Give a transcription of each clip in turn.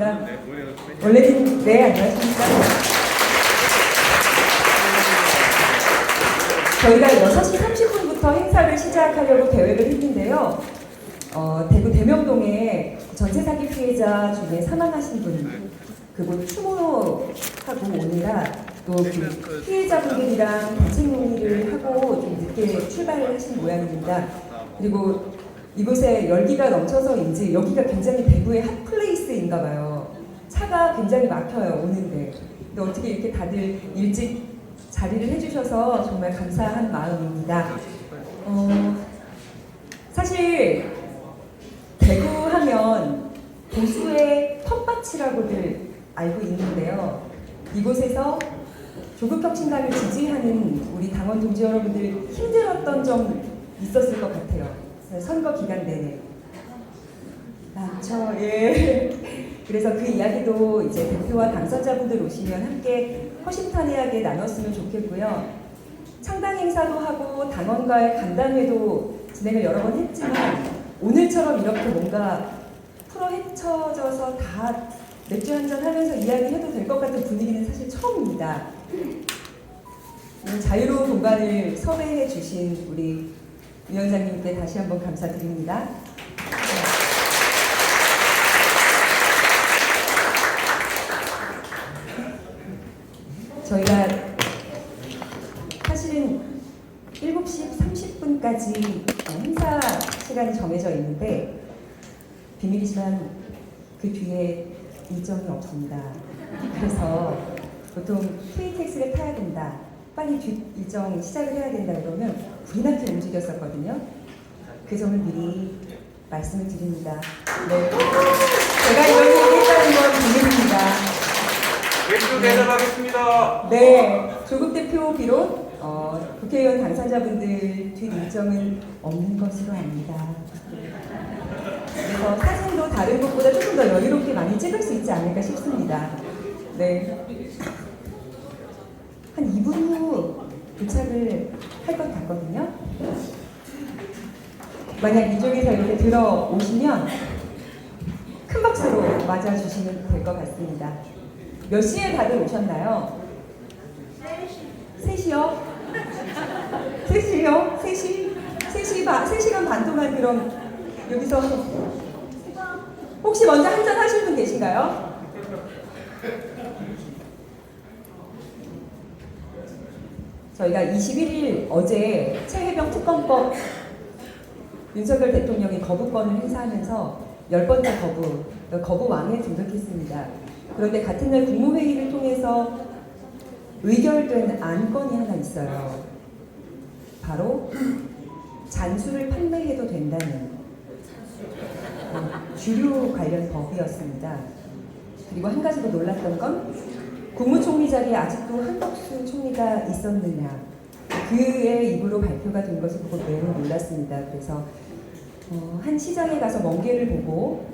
반갑습니다. 원래는 네, 안녕하십니까. 저희가 6시 30분부터 행사를 시작하려고 계획을 했는데요. 대구 대명동에 전세 사기 피해자 중에 사망하신 분, 그분 추모하고 오느라 또 그 피해자분들이랑 단체 논의를 하고 좀 늦게 출발을 하신 모양입니다. 그리고 이곳에 열기가 넘쳐서인지 여기가 굉장히 대구의 핫플레이스인가 봐요. 차가 굉장히 막혀요, 오는데. 근데 어떻게 이렇게 다들 일찍 자리를 해주셔서 정말 감사한 마음입니다. 사실 대구 하면 보수의 텃밭이라고들 알고 있는데요. 이곳에서 조국 혁신당을 지지하는 우리 당원 동지 여러분들 힘들었던 점 있었을 것 같아요. 선거 기간 내내. 맞죠? 예. 그래서 그 이야기도 이제 대표와 당선자분들 오시면 함께 허심탄회하게 나눴으면 좋겠고요. 창당 행사도 하고 당원과의 간담회도 진행을 여러 번 했지만 오늘처럼 이렇게 뭔가 풀어 헤쳐져서 다 맥주 한잔 하면서 이야기해도 될 것 같은 분위기는 사실 처음입니다. 자유로운 공간을 섭외해 주신 우리 위원장님께 다시 한번 감사드립니다. 저희가 사실은 7시 30분까지 행사 시간이 정해져 있는데 비밀이지만 그 뒤에 일정이 없습니다. 그래서 보통 KTX를 타야 된다, 빨리 뒷 일정 시작을 해야 된다 그러면 불이 나게 움직였었거든요. 그 점을 미리 말씀을 드립니다. 네. 제가 이런 얘기 했다는 건 비밀입니다. 맥주 대접하겠습니다. 네, 조국 대표 비롯 국회의원 당선자분들 뒷 일정은 없는 것으로 압니다. 그래서 사진도 다른 곳보다 조금 더 여유롭게 많이 찍을 수 있지 않을까 싶습니다. 네. 한 2분 후 도착을 할 것 같거든요. 만약 이쪽에서 이렇게 들어오시면 큰 박수로 맞아주시면 될 것 같습니다. 몇 시에 다들 오셨나요? 3시요? 3시요? 3시? 3시간 반 동안 그럼 여기서 혹시 먼저 한잔 하실 분 계신가요? 저희가 21일 어제 최혜병 특검법 윤석열 대통령이 거부권을 행사하면서 10번째 거부왕에 등극했습니다. 그런데 같은 날 국무회의를 통해서 의결된 안건이 하나 있어요. 바로 잔수를 판매해도 된다는 주류 관련 법이었습니다. 그리고 한 가지 더 놀랐던 건 국무총리 자리에 아직도 한덕수 총리가 있었느냐, 그의 입으로 발표가 된 것을 보고 매우 놀랐습니다. 그래서 한 시장에 가서 멍게를 보고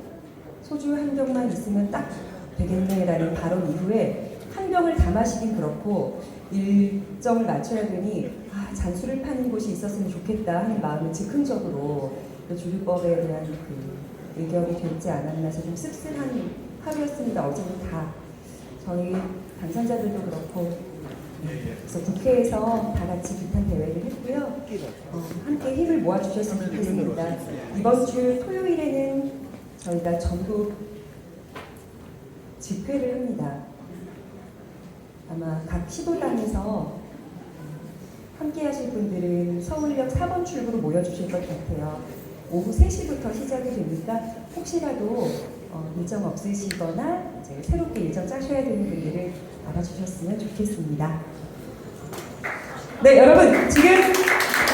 소주 한 병만 있으면 딱 되겠네라는 발언 이후에 한 병을 다 마시긴 그렇고 일정을 맞춰야 되니 잔술을 파는 곳이 있었으면 좋겠다 하는 마음을 즉흥적으로 주류법에 대한 그 의견이 되지 않았나 해서 좀 씁쓸한 하루였습니다. 어제는 다 저희 당선자들도 그렇고 그래서 국회에서 다 같이 비탄 대회를 했고요. 함께 힘을 모아주셨으면 좋겠습니다. 이번 주 토요일에는 저희가 전국 집회를 합니다. 아마 각 시도당에서 함께 하실 분들은 서울역 4번 출구로 모여주실 것 같아요. 오후 3시부터 시작이 되니까 혹시라도 일정 없으시거나 이제 새롭게 일정 짜셔야 되는 분들을 알아주셨으면 좋겠습니다. 네, 여러분 지금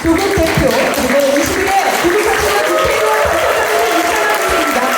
조국 대표 그리고 20일에 조국 혁신당 국회의원 당선자분들 입장하고 있습니다.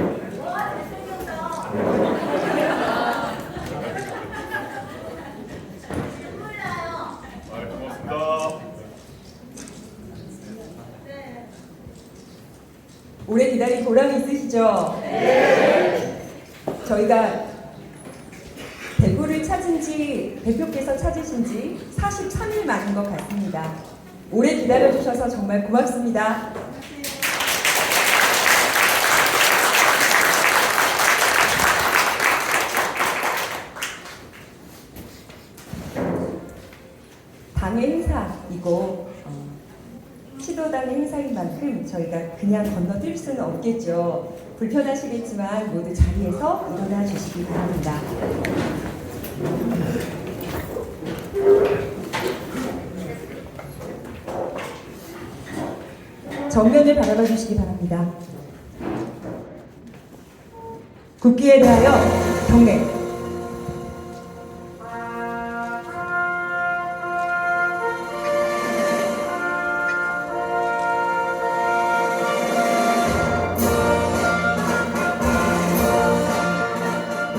네, 수고하셨습니다. 부탁드립니다. 오래 기다린 보람이 있으시죠? 네. 저희가 대구를 대표께서 찾으신 지 43일 만인 것 같습니다. 오래 기다려주셔서 정말 고맙습니다. 당의 행사이고 시도당의 행사인 만큼 저희가 그냥 건너뛸 수는 없겠죠. 불편하시겠지만 모두 자리에서 일어나 주시기 바랍니다. 정면을 바라봐 주시기 바랍니다. 국기에 대하여 경례.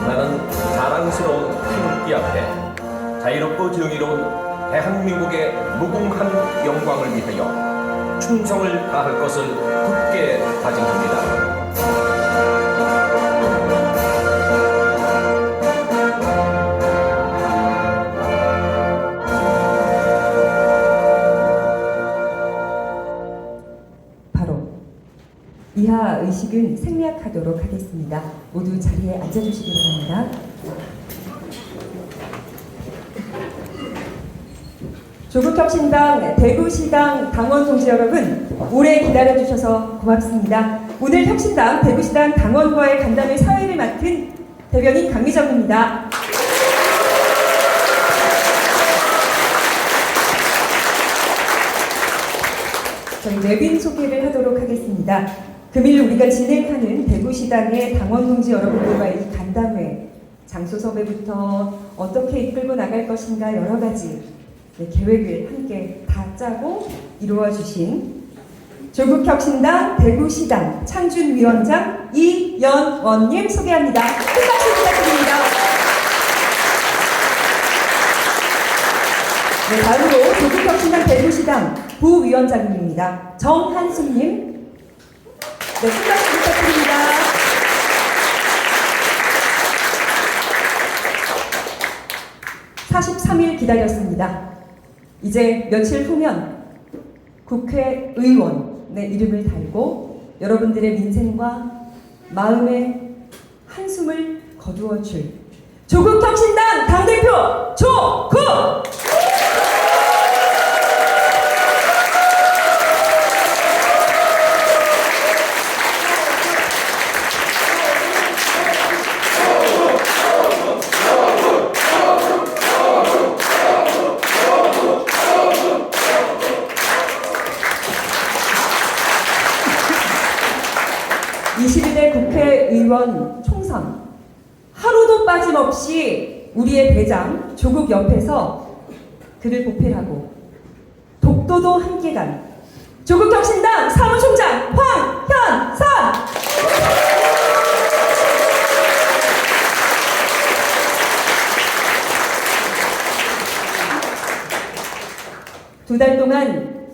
나는 자랑스러운 태극기 앞에 자유롭고 정의로운 대한민국의 무궁한 영광을 위하여 충성을 다할 것을 굳게 다짐합니다. 바로 이하 의식은 생략하도록 하겠습니다. 모두 자리에 앉아주시기 바랍니다. 조국혁신당 대구시당 당원 동지 여러분, 오래 기다려주셔서 고맙습니다. 오늘 혁신당 대구시당 당원과의 간담회 사회를 맡은 대변인 강미정입니다. 저희 웹인 소개를 하도록 하겠습니다. 금일 우리가 진행하는 대구시당의 당원 동지 여러분들과의 이 간담회, 장소 섭외부터 어떻게 이끌고 나갈 것인가 여러 가지 계획을 함께 다 짜고 이루어 주신 조국혁신당 대구시당 창준위원장 이연원님 소개합니다. 큰 박수 부탁드립니다. 네, 다음으로 조국혁신당 대구시당 부위원장님입니다. 정한숙님. 네, 큰 박수 부탁드립니다. (43일) 기다렸습니다. 이제 며칠 후면 국회의원의 이름을 달고 여러분들의 민생과 마음의 한숨을 거두어 줄 조국혁신당 당대표 조국! 국회의원 총선 하루도 빠짐없이 우리의 대장 조국 옆에서 그를 보필하고 독도도 함께 간 조국혁신당 사무총장 황현선! 두 달 동안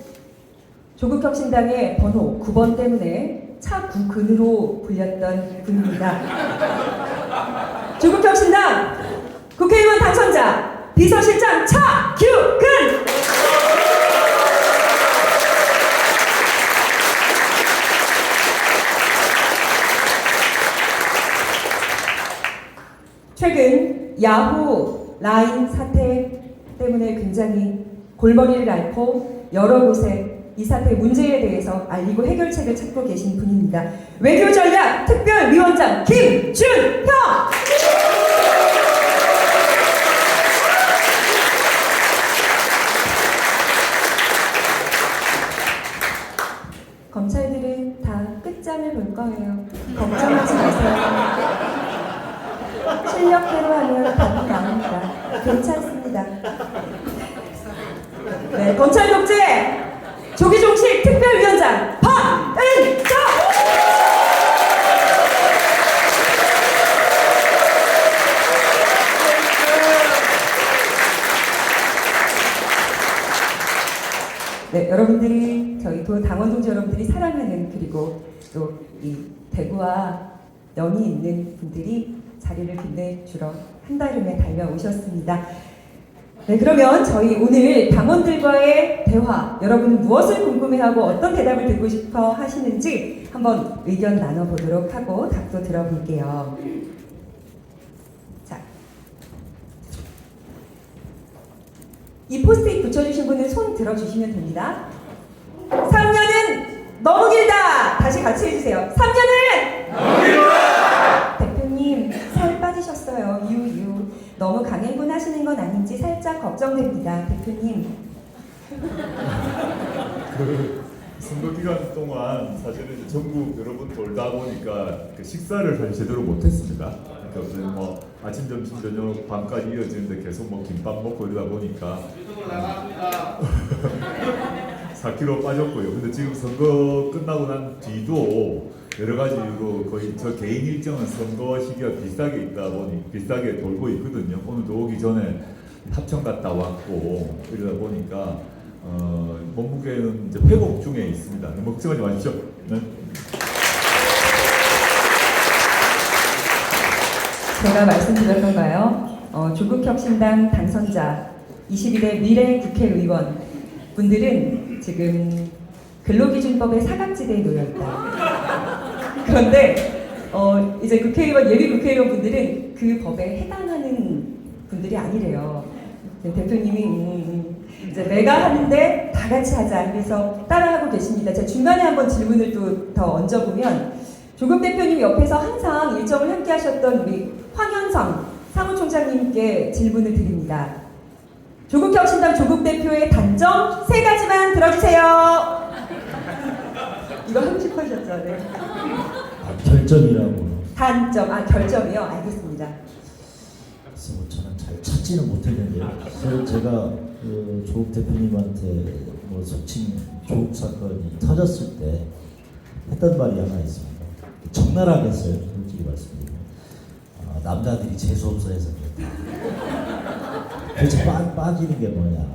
조국혁신당의 번호 9번 때문에 차구근으로 불렸던 분입니다. 조국혁신당 국회의원 당선자 비서실장 차규근! 최근 야후 라인 사태 때문에 굉장히 골머리를 앓고 여러 곳에 이 사태 문제에 대해서 알리고 해결책을 찾고 계신 분입니다. 외교전략 특별위원장 김준형! 검찰들은 다 끝장을 볼 거예요. 걱정하지 마세요. 실력대로 하면 답이 나옵니다. 괜찮습니다. 네, 검찰 독재! 조기종식 특별위원장 박은정! 네, 여러분들이 저희 도 당원 동지 여러분들이 사랑하는 그리고 또 이 대구와 연이 있는 분들이 자리를 빛내주러 한달음에 달려오셨습니다. 네, 그러면 저희 오늘 당원들과의 대화, 여러분은 무엇을 궁금해하고 어떤 대답을 듣고 싶어 하시는지 한번 의견 나눠보도록 하고 답도 들어볼게요. 자, 이 포스트잇 붙여주신 분은 손 들어주시면 됩니다. 3년은 너무 길다! 다시 같이 해주세요. 3년은 너무 길다! 대표님, 살 빠지셨어요. 유유. 너무 강행군 하시는 건 아닌지 살짝 걱정됩니다. 대표님. 그 선거 기간 동안 사실은 이제 전국 여러 번 돌다 보니까 그 식사를 사실 제대로 못했습니다. 그러니까 무슨 뭐 아침, 점심, 저녁, 밤까지 이어지는데 계속 뭐 김밥 먹고 이러다 보니까 4kg 빠졌고요. 근데 지금 선거 끝나고 난 뒤도 여러 가지 이유로 거의 저 개인 일정은 선거 시기와 비슷하게 있다 보니 비슷하게 돌고 있거든요. 오늘도 오기 전에 합천 갔다 왔고 이러다 보니까 몸무게는 이제 회복 중에 있습니다. 너무 걱정하지 마십시오. 네. 제가 말씀드렸던가요? 조국혁신당 당선자 22대 미래 국회의원 분들은 지금 근로기준법의 사각지대에 놓여 있다. 그런데 이제 국회의원 예비 국회의원 분들은 그 법에 해당하는 분들이 아니래요. 대표님이 이제 내가 하는데 다 같이 하자. 그래서 따라하고 계십니다. 제가 중간에 한번 질문을 또 더 얹어보면 조국 대표님 옆에서 항상 일정을 함께 하셨던 우리 황현성 사무총장님께 질문을 드립니다. 조국혁신당 조국 대표의 단점 3가지만 들어주세요. 이거 하고 싶어 하셨죠? 네. 결점이라고. 단점, 결점이요? 알겠습니다. 그래서 저는 잘 찾지는 못했는데요. 사실 제가 그 조국 대표님한테 뭐 속칭 조국 사건이 터졌을 때 했던 말이 하나 있습니다. 적나라하게 했어요. 솔직히 말씀드리면. 남자들이 재수없어 해서 그렇다. 도대체 빠지는 게 뭐냐.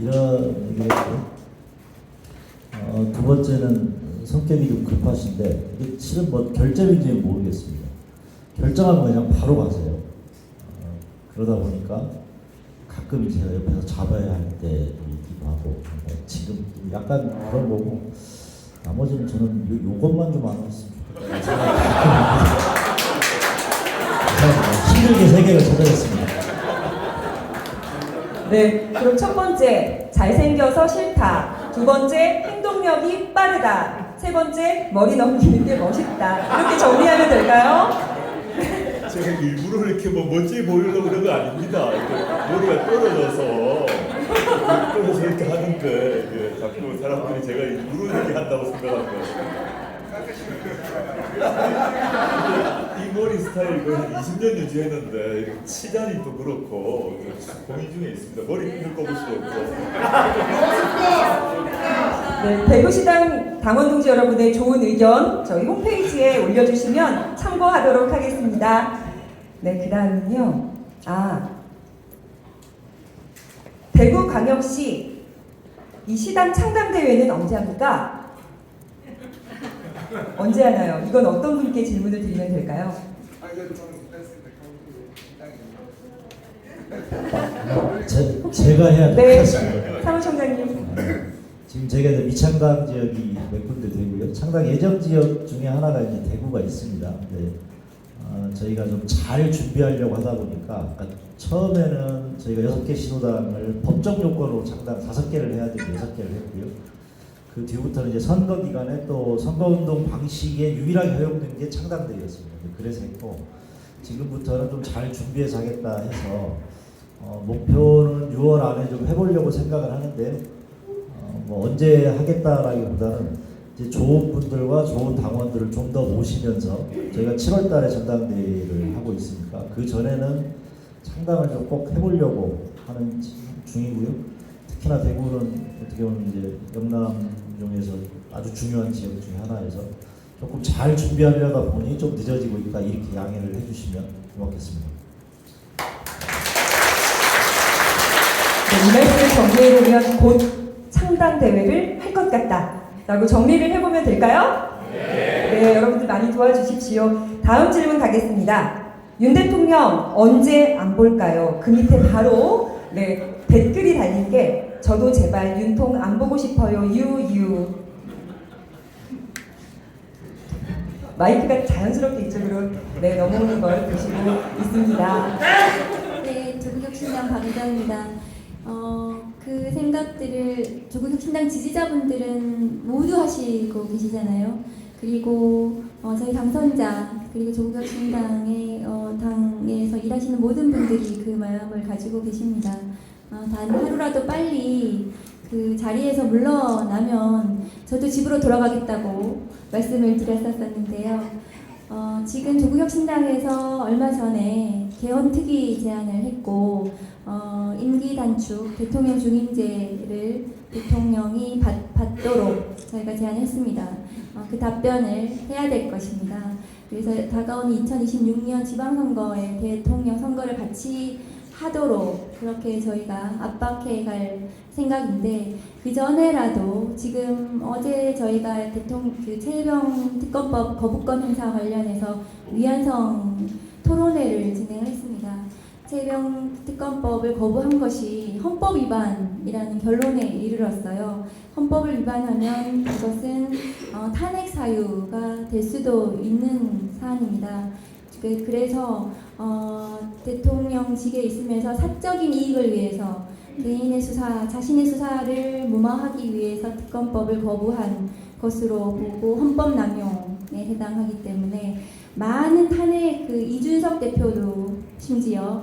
이런 얘기를 했고, 두 번째는 성격이 좀 급하신데, 이게 실은 뭐 결점인지는 모르겠습니다. 결정하면 그냥 바로 가세요. 그러다 보니까 가끔 제가 옆에서 잡아야 할 때도 있기도 하고, 지금 약간 그런 거고, 나머지는 저는 요것만 좀 안 했으면 좋겠다. 힘들게 세계를 찾아냈습니다. 네, 그럼 첫 번째, 잘생겨서 싫다. 두 번째, 행동력이 빠르다. 세 번째, 머리 넘기는 게 멋있다. 이렇게 정리하면 될까요? 제가 일부러 이렇게 뭐 멋지게 보이려고 그런 거 아닙니다. 머리가 떨어져서 이렇게 하는데 자꾸 사람들이 제가 일부러 이렇게 한다고 생각하는 거예요. 이 머리 스타일 거의 한 20년 유지했는데 치장이 또 그렇고 고민 중에 있습니다. 머리 긁어볼 수도 없고. 네, 대구시당 당원 동지 여러분의 좋은 의견 저희 홈페이지에 올려주시면 참고하도록 하겠습니다. 네, 그 다음은요. 대구광역시 이 시당 창당대회는 언제 합니까? 언제 하나요? 이건 어떤 분께 질문을 드리면 될까요? 제가 해야 네, 되겠습니다. 사무총장님. 지금 제가 이제 미창당 지역이 몇 군데 되고요. 창당 예정 지역 중에 하나가 이제 대구가 있습니다. 근데 저희가 좀 잘 준비하려고 하다 보니까 처음에는 저희가 6개 신호당을 법적 요건으로 창당 5개를 해야 되고 6개를 했고요. 그 뒤부터는 이제 선거 기간에 또 선거운동 방식에 유일하게 허용된 게 창당대회였습니다. 그래서 했고 지금부터는 좀 잘 준비해서 하겠다 해서 목표는 6월 안에 좀 해보려고 생각을 하는데요. 뭐 언제 하겠다라기보다는 이제 좋은 분들과 좋은 당원들을 좀 더 모시면서 저희가 7월달에 전당대회를 하고 있으니까 그 전에는 창당을 좀 꼭 해보려고 하는 중이고요. 특히나 대구는 어떻게 보면 이제 영남 중에서 아주 중요한 지역 중에 하나여서 조금 잘 준비하려다 보니 좀 늦어지고 있다 이렇게 양해를 해주시면 고맙겠습니다. 네, 이 말씀을 정리해보면 곧 창당 탐당 대회를 할 것 같다라고 정리를 해보면 될까요? 네, 여러분들 많이 도와주십시오. 다음 질문 가겠습니다. 윤 대통령 언제 안 볼까요? 그 밑에 바로 댓글이 달린 게 저도 제발 윤통 안 보고 싶어요. 유유. 마이크가 자연스럽게 이쪽으로 넘어오는 걸 보시고 있습니다. 네, 조국혁신당 박은정입니다. 그 생각들을 조국혁신당 지지자분들은 모두 하시고 계시잖아요. 그리고 저희 당선자 그리고 조국혁신당의 당에서 일하시는 모든 분들이 그 마음을 가지고 계십니다. 단 하루라도 빨리 그 자리에서 물러나면 저도 집으로 돌아가겠다고 말씀을 드렸었는데요. 지금 조국혁신당에서 얼마 전에 개헌특위 제안을 했고 임기 단축 대통령 중임제를 대통령이 받도록 저희가 제안했습니다. 그 답변을 해야 될 것입니다. 그래서 다가오는 2026년 지방선거에 대통령 선거를 같이 하도록 그렇게 저희가 압박해 갈 생각인데, 그 전에라도 지금 어제 저희가 최혜병 특검법 거부권 행사 관련해서 위헌성 토론회를 진행을 했습니다. 최혜병 특검법을 거부한 것이 헌법 위반이라는 결론에 이르렀어요. 헌법을 위반하면 그것은 탄핵 사유가 될 수도 있는 사안입니다. 그래서 대통령직에 있으면서 사적인 이익을 위해서 개인의 수사, 자신의 수사를 무마하기 위해서 특검법을 거부한 것으로 보고 헌법남용에 해당하기 때문에 많은 탄핵, 이준석 대표도 심지어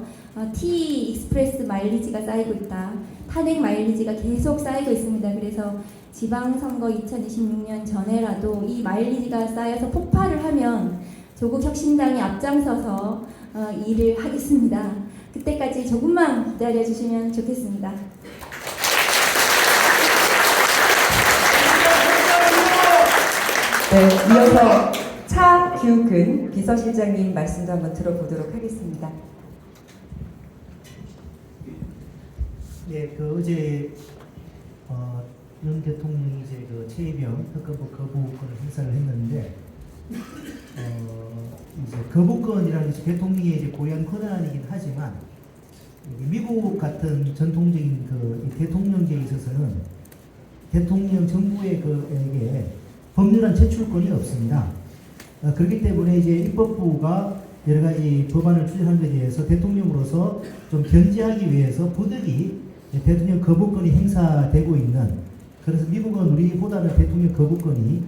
T 익스프레스 마일리지가 쌓이고 있다. 탄핵 마일리지가 계속 쌓이고 있습니다. 그래서 지방선거 2026년 전에라도 이 마일리지가 쌓여서 폭발을 하면 조국혁신당이 앞장서서 일을 하겠습니다. 그때까지 조금만 기다려주시면 좋겠습니다. 네, 이어서 차규근 비서실장님 말씀도 한번 들어보도록 하겠습니다. 네, 어제 윤 대통령이 이제 최혜병 특검법 거부권을 행사를 했는데 이제 거부권이라는 것이 대통령의 이제 고유한 권한이긴 하지만 미국 같은 전통적인 이 대통령제에 있어서는 대통령 정부에게 법률안 제출권이 없습니다. 그렇기 때문에 이제 입법부가 여러 가지 법안을 추진하는 것에 대해서 대통령으로서 좀 견제하기 위해서 부득이 대통령 거부권이 행사되고 있는, 그래서 미국은 우리보다는 대통령 거부권이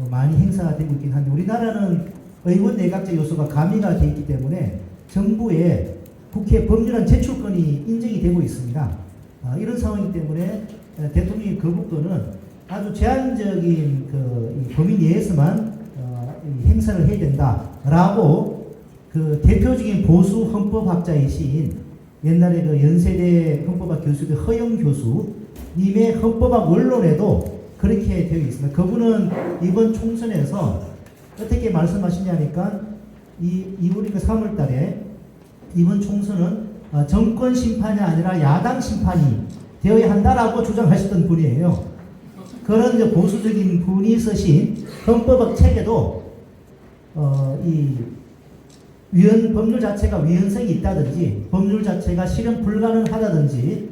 많이 행사되고 있긴 한데 우리나라는 의원 내각제 요소가 가미가 되어 있기 때문에 정부의 국회 법률안 제출권이 인정이 되고 있습니다. 이런 상황이기 때문에 대통령의 거부권은 아주 제한적인 이 범위 내에서만 행사를 해야 된다라고 대표적인 보수 헌법학자이신 옛날에 연세대 헌법학 교수의 허영 교수님의 헌법학 원론에도 그렇게 되어 있습니다. 그분은 이번 총선에서 어떻게 말씀하시냐니까 2월인가 3월 달에 이번 총선은 정권 심판이 아니라 야당 심판이 되어야 한다라고 주장하셨던 분이에요. 그런 이제 보수적인 분이 쓰신 헌법학 책에도 이 법률 자체가 위헌성이 있다든지, 법률 자체가 실현 불가능하다든지,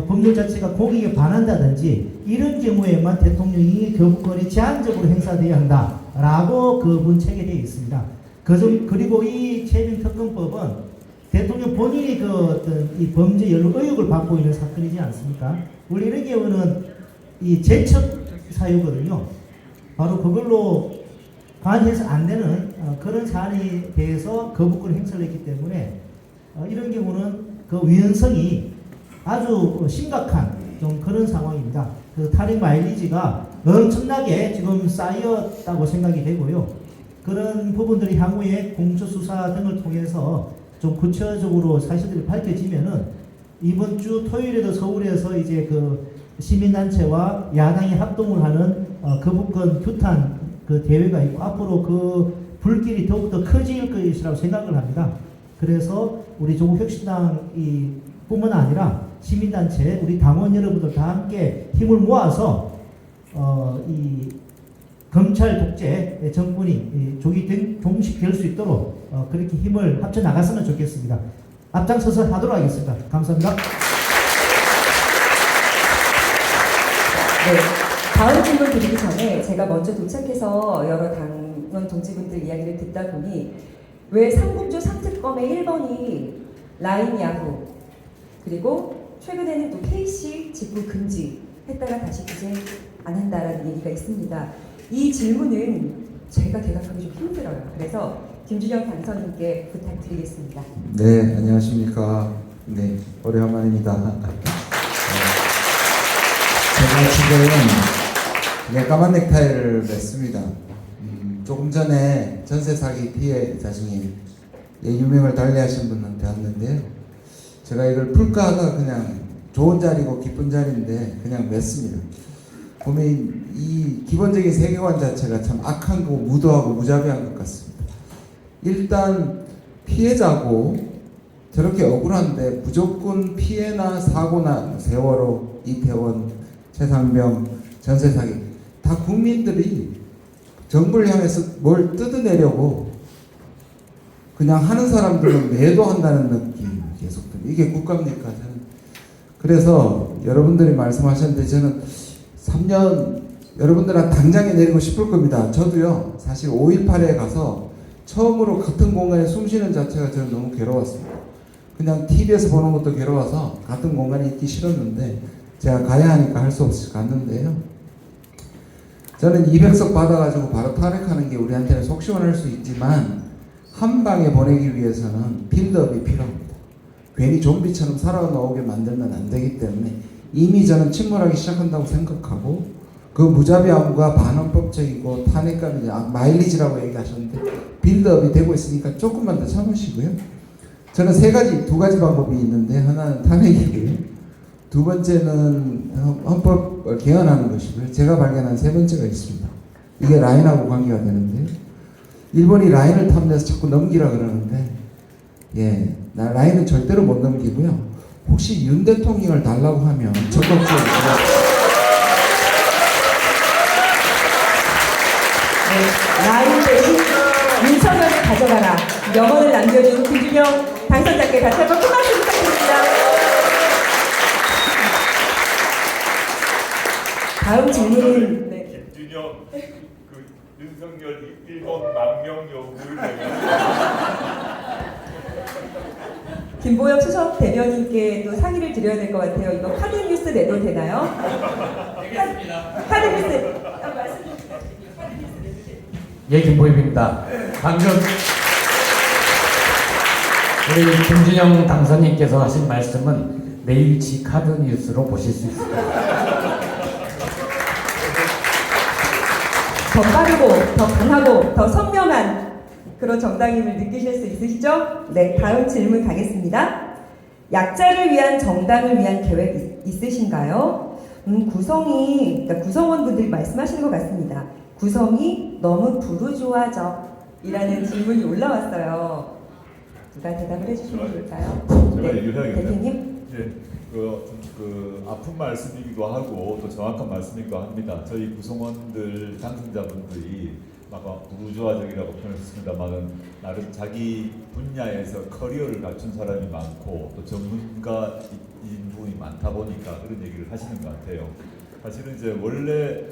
법률 자체가 공익에 반한다든지 이런 경우에만 대통령이 거부권이 제한적으로 행사되어야 한다라고 그분 책에 되어 있습니다. 그리고 이 최혜병 특검법은 대통령 본인이 이 범죄 연루 의혹을 받고 있는 사건이지 않습니까? 원래 이런 경우는 이 제척 사유거든요. 바로 그걸로 관여해서 안 되는 그런 사안에 대해서 거부권 행사를 했기 때문에 이런 경우는 위헌성이 아주 심각한 좀 그런 상황입니다. 탄핵 마일리지가 엄청나게 지금 쌓였다고 생각이 되고요. 그런 부분들이 향후에 공수수사 등을 통해서 좀 구체적으로 사실들이 밝혀지면은 이번 주 토요일에도 서울에서 이제 시민단체와 야당이 합동을 하는 거부권 규탄 대회가 있고 앞으로 불길이 더욱더 커질 것이라고 생각을 합니다. 그래서 우리 조국혁신당이 뿐만 아니라 시민단체, 우리 당원 여러분들 다 함께 힘을 모아서 이 검찰 독재 정권이 조기 종식될 수 있도록 그렇게 힘을 합쳐 나갔으면 좋겠습니다. 앞장서서 하도록 하겠습니다. 감사합니다. 네, 다음 질문 드리기 전에 제가 먼저 도착해서 여러 당원 동지분들 이야기를 듣다 보니 왜 삼국조 3특검의 1번이 라인 야후 그리고 최근에는 또 KC 직구 금지 했다가 다시 규제 안 한다라는 얘기가 있습니다. 이 질문은 제가 대답하기 좀 힘들어요. 그래서 김준영 당선인께 부탁드리겠습니다. 네, 안녕하십니까. 네, 오래간만입니다. 제가 지금 까만 넥타이를 맸습니다. 조금 전에 전세 사기 피해자 중에 유명을 달리하신 분한테 왔는데요. 제가 이걸 풀까 하다가 그냥 좋은 자리고 기쁜 자리인데 그냥 맸습니다. 보면 이 기본적인 세계관 자체가 참 악한 거 무도하고 무자비한 것 같습니다. 일단 피해자고 저렇게 억울한데 무조건 피해나 사고나 세월호, 이태원, 최상병, 전세 사기 다 국민들이 정부를 향해서 뭘 뜯어내려고 그냥 하는 사람들은 매도한다는 느낌 계속 듭니다. 이게 국가입니까? 저는 그래서 여러분들이 말씀하셨는데 저는 3년 여러분들한테 당장에 내리고 싶을 겁니다. 저도요 사실 5.18에 가서 처음으로 같은 공간에 숨 쉬는 자체가 저는 너무 괴로웠습니다. 그냥 TV에서 보는 것도 괴로워서 같은 공간에 있기 싫었는데 제가 가야 하니까 할 수 없이 갔는데요. 저는 200석 받아가지고 바로 탈핵하는 게 우리한테는 속 시원할 수 있지만 한 방에 보내기 위해서는 빌드업이 필요합니다. 괜히 좀비처럼 살아나오게 만들면 안 되기 때문에 이미 저는 침몰하기 시작한다고 생각하고 그 무자비함과 반헌법적이고 탄핵감이 마일리지라고 얘기하셨는데 빌드업이 되고 있으니까 조금만 더 참으시고요. 저는 두 가지 방법이 있는데 하나는 탄핵이고요. 두 번째는 헌법을 개헌하는 것이고요. 제가 발견한 세 번째가 있습니다. 이게 라인하고 관계가 되는데요. 일본이 라인을 탐내서 자꾸 넘기라 그러는데 나 라인은 절대로 못 넘기고요. 혹시 윤 대통령을 달라고 하면 적극적으로 라인 대신 윤석열을 가져가라. 명언을 남겨준 김준영 당선자께 다시 한번 큰 박수 부탁드립니다. 다음 질문은 김준영 그 윤석열 일본 망명 여부를 김보엽 수석 대변인께 또 상의를 드려야 될 것 같아요. 이거 카드 뉴스 내도 되나요? 되겠습니다. 카드 뉴스. 말씀 좀 부탁드립니다. 카드 뉴스 내도 되나요? 예, 김보입입니다. 방금 우리 김준영 당선인께서 하신 말씀은 매일치 카드 뉴스로 보실 수 있습니다. 더 빠르고 더 강하고 더 선명한 그런 정당임을 느끼실 수 있으시죠? 네, 다음 질문 가겠습니다. 약자를 위한 정당을 위한 계획 있으신가요? 그러니까 구성원분들이 말씀하시는 것 같습니다. 구성이 너무 부르주아적이라는 질문이 올라왔어요. 누가 대답을 해주시면 좋을까요? 제가 얘기를 해야겠네요. 대표님. 그 아픈 말씀이기도 하고 또 정확한 말씀이기도 합니다. 저희 구성원들 당선자분들이 막 부르주아적이라고 표현했습니다만은 나름 자기 분야에서 커리어를 갖춘 사람이 많고 또 전문가인 분이 많다 보니까 그런 얘기를 하시는 것 같아요. 사실은 이제 원래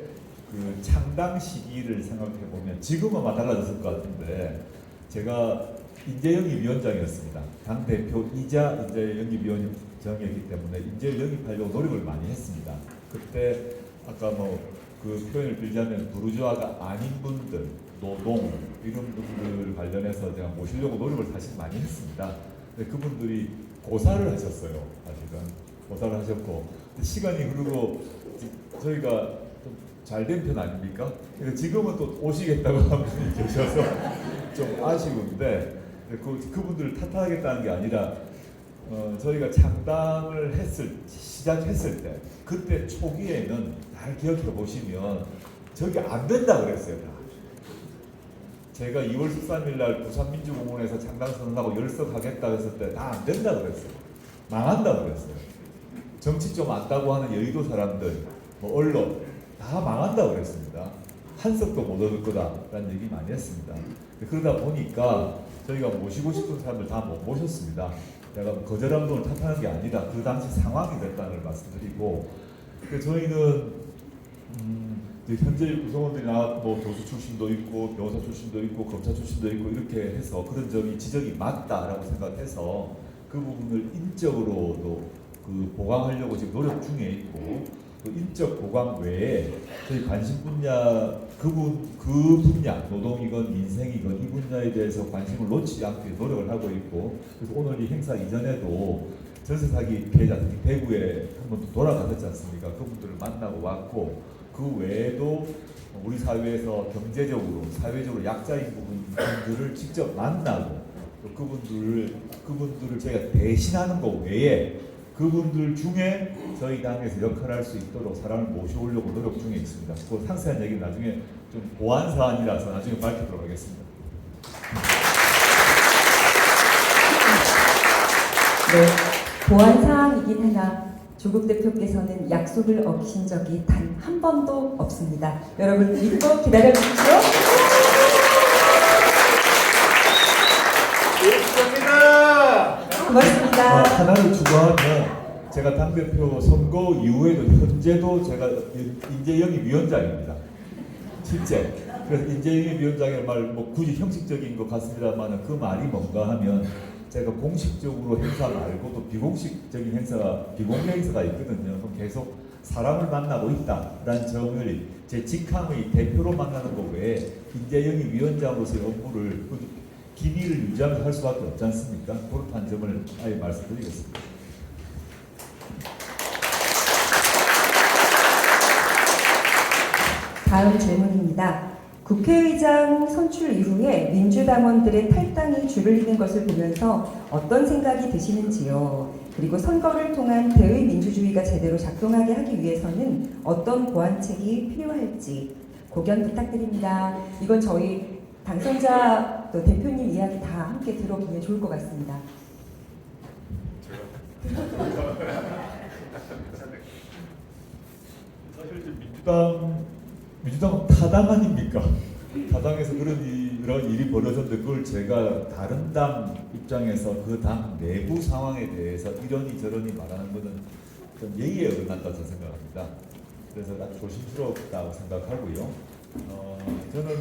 그 창당 시기를 생각해 보면 지금은 아마 달라졌을 것 같은데 제가 인재영입위원장이었습니다. 당 대표이자 인재영입위원장이었기 때문에 인재를 영입하려고 노력을 많이 했습니다. 그때 아까 그 표현을 빌자면 부르주아가 아닌 분들, 노동 이런 분들 관련해서 제가 모시려고 노력을 사실 많이 했습니다. 근데 그분들이 고사를 하셨어요. 사실은 고사를 하셨고 시간이 흐르고 저희가 잘 된 편 아닙니까? 그래서 지금은 또 오시겠다고 하는 분이 계셔서 좀 아쉬운데 그분들을 탓하겠다는 게 아니라 저희가 창당을 시작했을 때 그때 초기에는 잘 기억해 보시면 저게 안 된다 그랬어요. 제가 2월 13일 날 부산민주공원에서 창당 선언하고 열석하겠다 했을 때 다 안 된다 그랬어요. 망한다 그랬어요. 정치 좀 안다고 하는 여의도 사람들, 뭐 언론 다 망한다고 그랬습니다. 한석도 못 얻을 거다라는 얘기 많이 했습니다. 그러다 보니까 저희가 모시고 싶은 사람들 다 못 모셨습니다. 내가 거절한 분을 탓하는 게 아니라 그 당시 상황이 됐다는 걸 말씀드리고, 저희는 현재 구성원들이 뭐 교수 출신도 있고 변호사 출신도 있고 검사 출신도 있고 이렇게 해서 그런 점이 지적이 맞다라고 생각해서 그 부분을 인적으로도 보강하려고 지금 노력 중에 있고, 또 인적 보강 외에 저희 관심 분야 그 분야 노동이건 민생이건 이 분야에 대해서 관심을 놓치지 않게 노력을 하고 있고, 그래서 오늘 이 행사 이전에도 전세 사기 피해자 특히 대구에 한번 돌아가셨지 않습니까? 그분들을 만나고 왔고, 그 외에도 우리 사회에서 경제적으로 사회적으로 약자인 분들을 직접 만나고 또 그분들을 저희가 대신하는 것 외에 그분들 중에 저희 당에서 역할을 할 수 있도록 사람을 모셔오려고 노력 중에 있습니다. 그 상세한 얘기는 나중에 좀 보완 사안이라서 나중에 밝히도록 하겠습니다. 네, 보완 사항이긴 하나 조국 대표께서는 약속을 어기신 적이 단 한 번도 없습니다. 여러분 믿고 기다려 주십시오. 고맙습니다. 하나를 추가하면 제가 당대표 선거 이후에도 현재도 제가 인재영입 위원장입니다. 실제. 그래서 인재영입 위원장의 말 뭐 굳이 형식적인 것 같습니다만 그 말이 뭔가 하면 제가 공식적으로 행사 말고도 비공식적인 행사가 비공개 행사가 있거든요. 그럼 계속 사람을 만나고 있다라는 점을 제 직함의 대표로 만나는 것 외에 인재영입 위원장으로서의 업무를 기밀을 유지하면서 할 수밖에 없지 않습니까? 그렇다는 점을 아예 말씀드리겠습니다. 다음 질문입니다. 국회의장 선출 이후에 민주당원들의 탈당이 줄을 잇는 것을 보면서 어떤 생각이 드시는지요? 그리고 선거를 통한 대의 민주주의가 제대로 작동하게 하기 위해서는 어떤 보완책이 필요할지 고견 부탁드립니다. 이건 저희 당선자 또 대표님 이야기 다 함께 들어보면 좋을 것 같습니다. 사실 민주당은 타당 아닙니까? 타당에서 그런 일이 벌어졌는데 그걸 제가 다른 당 입장에서 그 당 내부 상황에 대해서 이러니 저러니 말하는 것은 좀 예의에 어긋난다고 생각합니다. 그래서 아주 조심스럽다고 생각하고요. 저는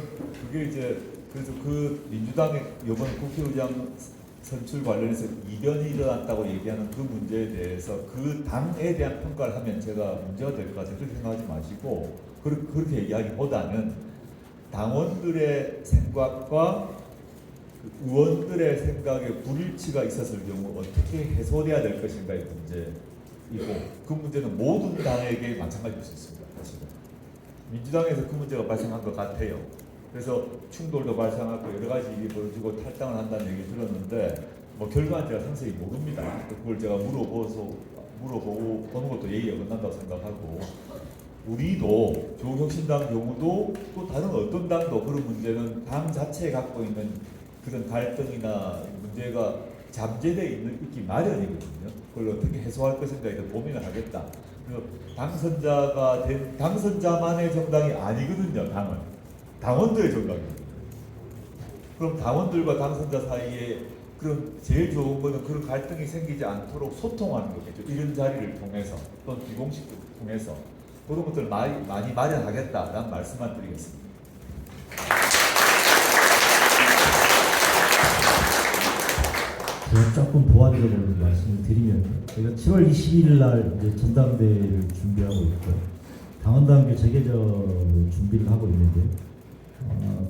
그게 이제 그래서 그 민주당의 이번 국회의장 선출 관련해서 이변이 일어났다고 얘기하는 그 문제에 대해서 그 당에 대한 평가를 하면 제가 문제가 될 것 같아요. 그렇게 생각하지 마시고 그렇게 얘기하기보다는 당원들의 생각과 의원들의 생각에 불일치가 있었을 경우 어떻게 해소돼야 될 것인가의 문제이고, 그 문제는 모든 당에게 마찬가지일 수 있습니다. 사실은 민주당에서 그 문제가 발생한 것 같아요. 그래서 충돌도 발생하고 여러 가지 일이 벌어지고 탈당을 한다는 얘기 들었는데 뭐 결과는 제가 상세히 모릅니다. 그걸 제가 물어보고 보는 것도 예의에 어긋난다고 생각하고, 우리도 조국혁신당 경우도 또 다른 어떤 당도 그런 문제는 당 자체에 갖고 있는 그런 갈등이나 문제가 잠재되어 있기 마련이거든요. 그걸 어떻게 해소할 것인가에 대해 고민을 하겠다. 그리고 당선자가 된 당선자만의 정당이 아니거든요. 당은 당원들의 정당이거든요. 그럼 당원들과 당선자 사이에 그런 제일 좋은 거는 그런 갈등이 생기지 않도록 소통하는 거겠죠. 이런 자리를 통해서 또는 비공식을 통해서 그런 것들을 많이 마련하겠다라는 말씀만 드리겠습니다. 제가 조금 보완적으로 말씀을 드리면, 저희가 7월 21일 날 이제 전당대회를 준비하고 있고 당원당규 재개정 준비를 하고 있는데,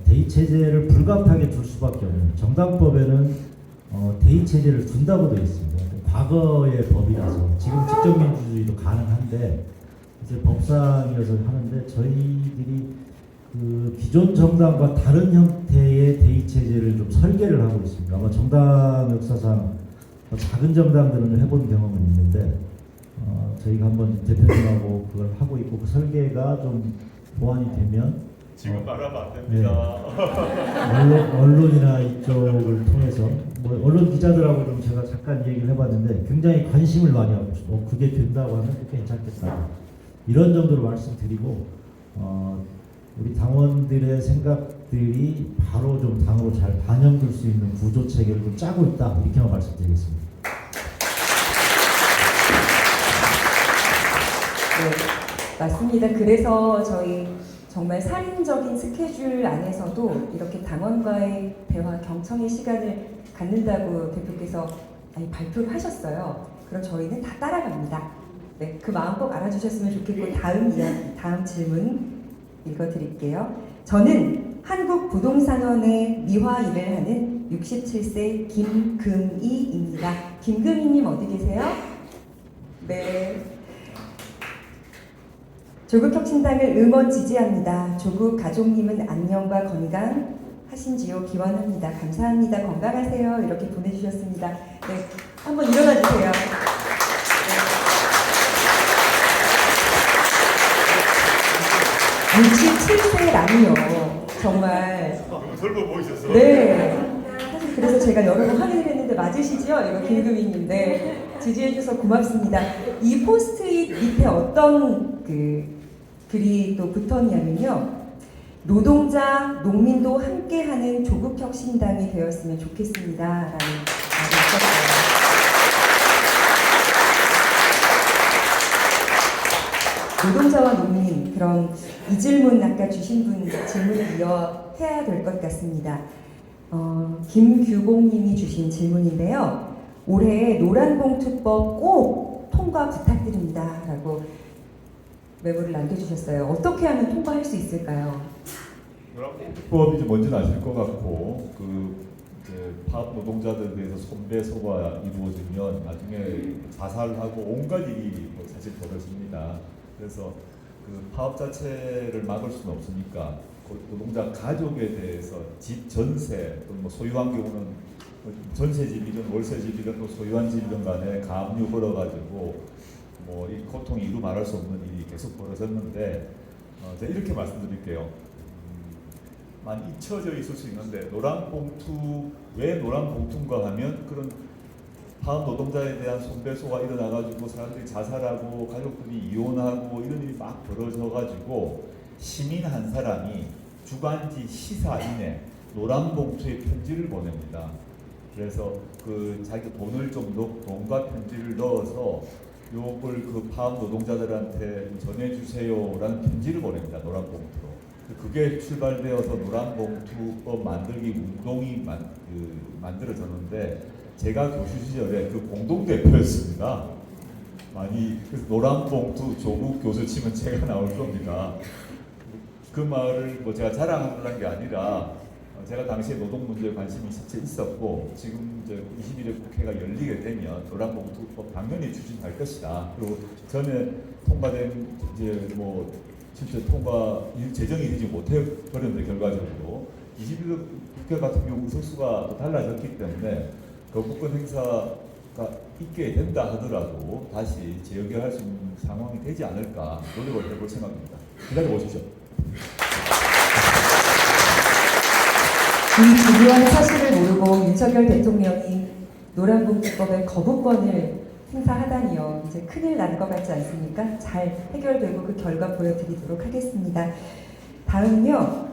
대의 체제를 불가피하게 둘 수밖에 없는, 정당법에는 대의 체제를 둔다고 되어 있습니다. 과거의 법이라서 지금 직접민주주의도 가능한데 이제 법상이어서 하는데, 저희들이 그 기존 정당과 다른 형태의 대의 체제를 좀 설계를 하고 있습니다. 아마 정당 역사상 작은 정당들은 해본 경험은 있는데, 저희가 한번 대표님하고 그걸 하고 있고, 그 설계가 좀 보완이 되면 지금 말하면 안 됩니다. 언론이나 이쪽을 통해서 뭐 언론 기자들하고 좀 제가 잠깐 얘기를 해봤는데 굉장히 관심을 많이 하고 그게 된다고 하면 괜찮겠다 이런 정도로 말씀드리고 우리 당원들의 생각들이 바로 좀 당으로 잘 반영될 수 있는 구조 체계를 좀 짜고 있다 이렇게만 말씀드리겠습니다. 네, 맞습니다. 그래서 저희 정말 살인적인 스케줄 안에서도 이렇게 당원과의 대화, 경청의 시간을 갖는다고 대표께서 발표를 하셨어요. 그럼 저희는 다 따라갑니다. 네, 그 마음 꼭 알아주셨으면 좋겠고 다음 질문 읽어드릴게요. 저는 한국부동산원의 미화 일을 하는 67세 김금희입니다. 김금희님 어디 계세요? 네. 조국혁신당을 응원 지지합니다. 조국 가족님은 안녕과 건강 하신지요? 기원합니다. 감사합니다. 건강하세요. 이렇게 보내주셨습니다. 네, 한번 일어나 주세요. 네. 67세라니요. 정말. 젊어 보이셨어요? 네. 사실 그래서 제가 여러 번 확인을 했는데 맞으시죠? 이거 김금희님. 네. 지지해주셔서 고맙습니다. 이 포스트잇 밑에 어떤 글이 또 붙었냐면요. 노동자, 농민도 함께하는 조국혁신당이 되었으면 좋겠습니다. 라는 말이 있었어요. 노동자와 농민, 그럼 이 질문 아까 주신 분 질문을 이어해야 될 것 같습니다. 김규봉님이 주신 질문인데요. 올해 노란봉투법 꼭 통과 부탁드립니다. 라고 메모를 남겨주셨어요. 어떻게 하면 통과할 수 있을까요? 노란봉투법이 이제 뭔지는 아실 것 같고 파업 노동자들에 대해서 손배소가 이루어지면 나중에 자살하고 온갖 일이 사실 벌어집니다. 그래서 그 파업 자체를 막을 수는 없으니까 노동자 가족에 대해서 집 전세 또는 뭐 소유한 경우는 전세집이든 월세집이든 또 소유한 집이든 간에 가압류 걸어가지고 뭐 이 고통이 이루 말할 수 없는 일이 계속 벌어졌는데 제가 이렇게 말씀드릴게요. 많이 잊혀져 있을 수 있는데 왜 노란봉투인가 하면 그런 파업 노동자에 대한 손배소가 일어나가지고 사람들이 자살하고 가족들이 이혼하고 이런 일이 막 벌어져가지고 시민 한 사람이 주간지 시사인에 노란봉투에 편지를 보냅니다. 그래서 그 자기 돈을 좀 돈과 편지를 넣어서 요걸 그 파업 노동자들한테 전해주세요라는 편지를 보냅니다. 노란봉투로. 그게 출발되어서 노란봉투법 만들기 운동이 만들어졌는데 제가 교수 시절에 그 공동대표였습니다. 그래서 노란봉투 조국 교수 치면 제가 나올 겁니다. 그 말을 뭐 제가 자랑하는 게 아니라 제가 당시에 노동 문제에 관심이 실제 있었고 지금 이제 21대 국회가 열리게 되면 노란봉투법 당연히 추진할 것이다. 그리고 전에 통과된 이제 뭐 실제 통과 제정이 되지 못해 버렸는데 결과적으로 21대 국회 같은 경우 의석수가 달라졌기 때문에 거부권 행사가 있게 된다 하더라도 다시 재의결할 수 있는 상황이 되지 않을까 노력을 해볼 생각입니다. 기다려보십시오. 이 중요한 사실을 모르고 윤석열 대통령이 노란봉투법의 거부권을 행사하다니요. 이제 큰일 난 것 같지 않습니까? 잘 해결되고 그 결과 보여드리도록 하겠습니다. 다음은요.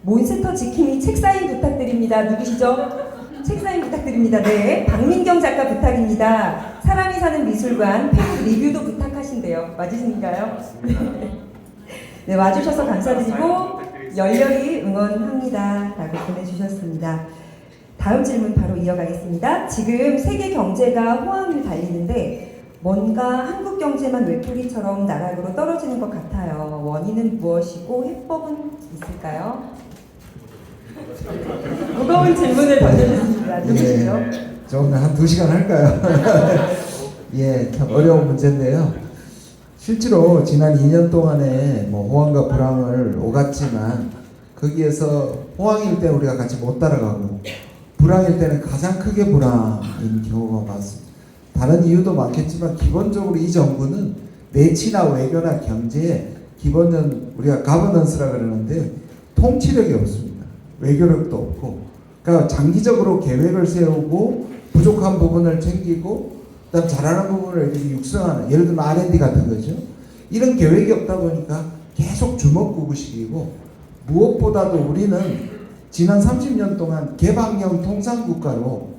몬스터 지킴이 책 사인 부탁드립니다. 누구시죠? 책 사인 부탁드립니다. 네, 박민경 작가 부탁입니다. 사람이 사는 미술관 팬 리뷰도 부탁하신대요. 맞으신가요? 네, 와주셔서 감사드리고 열렬히 응원합니다. 라고 보내주셨습니다. 다음 질문 바로 이어가겠습니다. 지금 세계 경제가 호황을 달리는데 뭔가 한국 경제만 외톨이처럼 나락으로 떨어지는 것 같아요. 원인은 무엇이고 해법은 있을까요? 무거운 질문을 던져주셨습니다. 누구시죠? 조금 한 2시간 할까요? 예, 참 어려운 문제인데요. 실제로 지난 2년 동안에 뭐 호황과 불황을 오갔지만 거기에서 호황일 때 우리가 같이 못 따라가고 불황일 때는 가장 크게 불황인 경우가 많습니다. 다른 이유도 많겠지만 기본적으로 이 정부는 내치나 외교나 경제에 기본은 우리가 가버넌스라 그러는데 통치력이 없습니다. 외교력도 없고, 그러니까 장기적으로 계획을 세우고 부족한 부분을 챙기고 그다음 잘하는 부분을 이렇게 육성하는, 예를 들면 R&D 같은 거죠. 이런 계획이 없다 보니까 계속 주먹구구식이고, 무엇보다도 우리는 지난 30년 동안 개방형 통상국가로,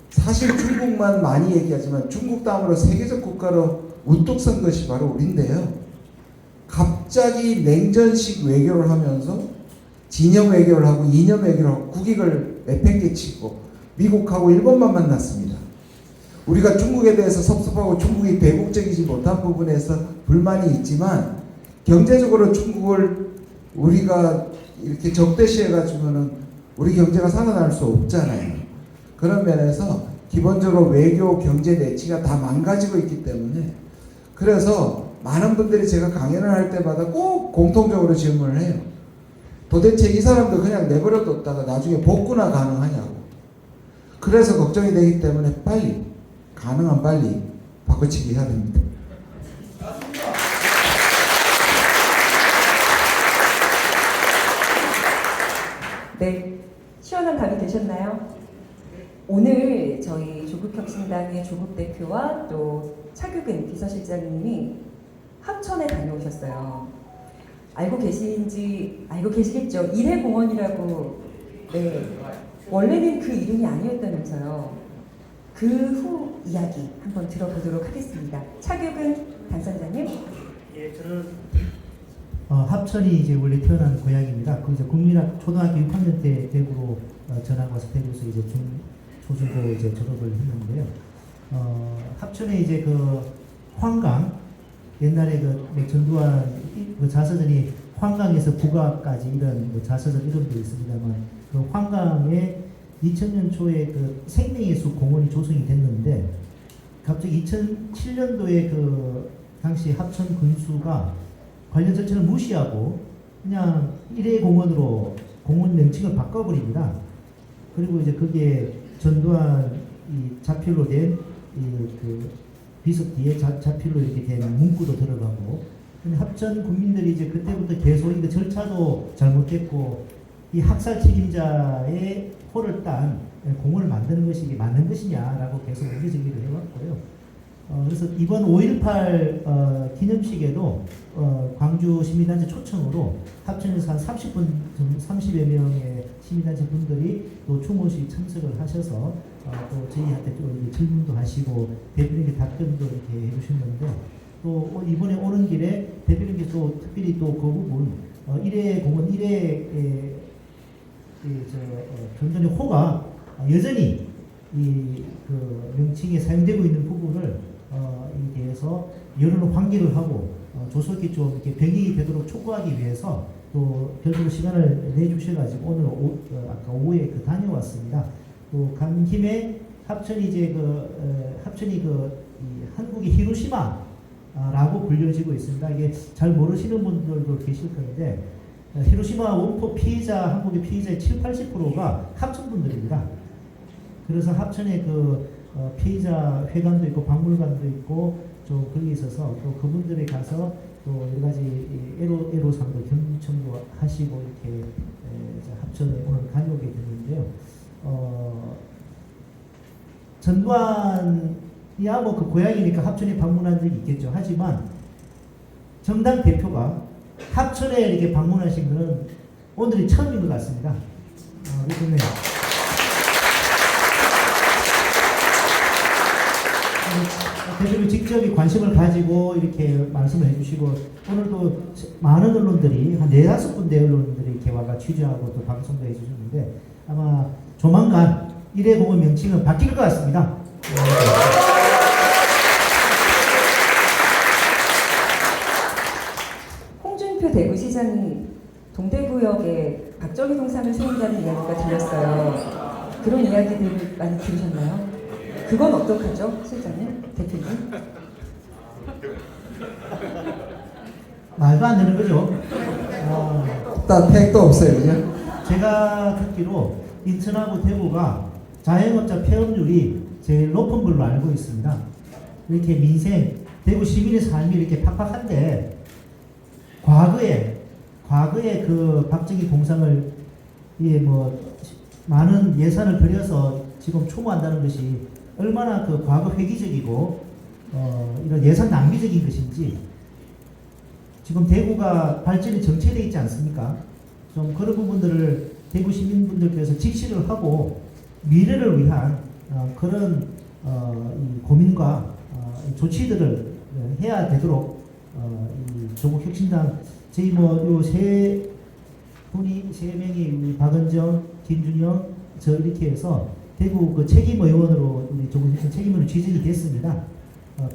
사실 중국만 많이 얘기하지만 중국 다음으로 세계적 국가로 우뚝 선 것이 바로 우리인데요. 갑자기 냉전식 외교를 하면서 진영 외교를 하고 이념 외교를 하고 국익을 내팽개치고 미국하고 일본만 만났습니다. 우리가 중국에 대해서 섭섭하고 중국이 대국적이지 못한 부분에서 불만이 있지만, 경제적으로 중국을 우리가 이렇게 적대시해가지고는 우리 경제가 살아날 수 없잖아요. 그런 면에서 기본적으로 외교, 경제 내치가 다 망가지고 있기 때문에, 그래서 많은 분들이 제가 강연을 할 때마다 꼭 공통적으로 질문을 해요. 도대체 이 사람도 그냥 내버려뒀다가 나중에 복구나 가능하냐고. 그래서 걱정이 되기 때문에 빨리, 가능한 빨리 바꿔치기 해야 됩니다. 네, 시원한 답이 되셨나요? 오늘 저희 조국혁신당의 조국 대표와 또 차규근 비서실장님이 합천에 다녀오셨어요. 알고 계시겠죠? 일해공원이라고. 네, 원래는 그 이름이 아니었다면서요. 그 후 이야기 한번 들어보도록 하겠습니다. 차규근 당선자님. 예, 저는 합천이 이제 원래 태어난 고향입니다. 그 이제 국민학 초등학교 6학년 때 대구로 전학 와서 대구에서 이제 초중고 이제 졸업을 했는데요. 합천에 이제 그 황강, 옛날에 그 전두환 그 자서전이 황강에서 북악까지 이런 뭐 자서전 이름도 있습니다만, 그 황강에 2000년 초에 그 생명의 숲 공원이 조성이 됐는데, 갑자기 2007년도에 그 당시 합천 군수가 관련 절차를 무시하고 그냥 일회공원으로 공원 명칭을 바꿔버립니다. 그리고 이제 그게 전두환 이 자필로 된 그 비석 뒤에 자필로 이렇게 된 문구도 들어가고, 근데 합천 국민들이 이제 그때부터 계속 이거 절차도 잘못됐고 이 학살 책임자의 호를 딴 공원을 만드는 것이 이게 맞는 것이냐라고 계속 문제제기를 해왔고요. 그래서 이번 5.18 기념식에도 광주 시민단체 초청으로 합천에서 한 30여 명의 시민단체 분들이 또 추모식 참석을 하셔서 또 저희한테 또 질문도 하시고 대표님께 답변도 이렇게 해주셨는데, 또 이번에 오는 길에 대표님께서 또 특별히 또 그 부분 일회공원 1회 전전의 호가 여전히 이 그 명칭에 사용되고 있는 부분을 에 대해서 여론을 환기를 하고 조속히 좀 이렇게 병행이 되도록 촉구하기 위해서 또 별도로 시간을 내주셔가지고 오늘 아까 오후에 그 다녀왔습니다. 또 간 김에 합천이 이제 합천이 이 한국의 히로시마라고 불려지고 있습니다. 이게 잘 모르시는 분들도 계실 건데, 히로시마 원포 피해자, 한국의 피해자의 70~80%가 합천 분들입니다. 그래서 합천에 피해자 회관도 있고 박물관도 있고 좀 거기 있어서 또 그분들에 가서 또 여러 가지 애로사항도 경청도 하시고 이렇게 합천에 오늘 다녀오게 됐는데요. 전두환이야 뭐 그 고향이니까 합천에 방문한 적이 있겠죠. 하지만 정당 대표가 합천에 이렇게 방문하신 것은 오늘이 처음인 것 같습니다. 그렇군요. 대표님 직접 관심을 가지고 이렇게 말씀을 해주시고, 오늘도 많은 언론들이 한 4~5군데 언론들이 이렇게 와가 취재하고 또 방송도 해주셨는데, 아마 조만간 일회공원 명칭은 바뀔 것 같습니다. 홍준표 대구시장이 동대구역에 박정희 동상을 세운다는 이야기가 들렸어요. 그런 이야기들을 많이 들으셨나요? 그건 어떡하죠, 실장님, 대표님? 말도 안 되는 거죠. 딱 택도 없어요, 그냥. 제가 듣기로 인천하고 대구가 자영업자 폐업률이 제일 높은 걸로 알고 있습니다. 이렇게 민생, 대구 시민의 삶이 이렇게 팍팍한데 과거에 그 박정희 공상을 많은 예산을 들여서 지금 추모한다는 것이 얼마나 그 과거 회기적이고 이런 예산 낭비적인 것인지 지금 대구가 발전이 정체되어 있지 않습니까? 좀 그런 부분들을 대구 시민분들께서 직시를 하고 미래를 위한 그런 이 고민과 조치들을 해야 되도록 이 조국혁신당 저희 요 세 명이 우리 박은정, 김준영 저 이렇게 해서 대구 그 책임 의원으로 우리 조국혁신 책임으로 지정이 됐습니다.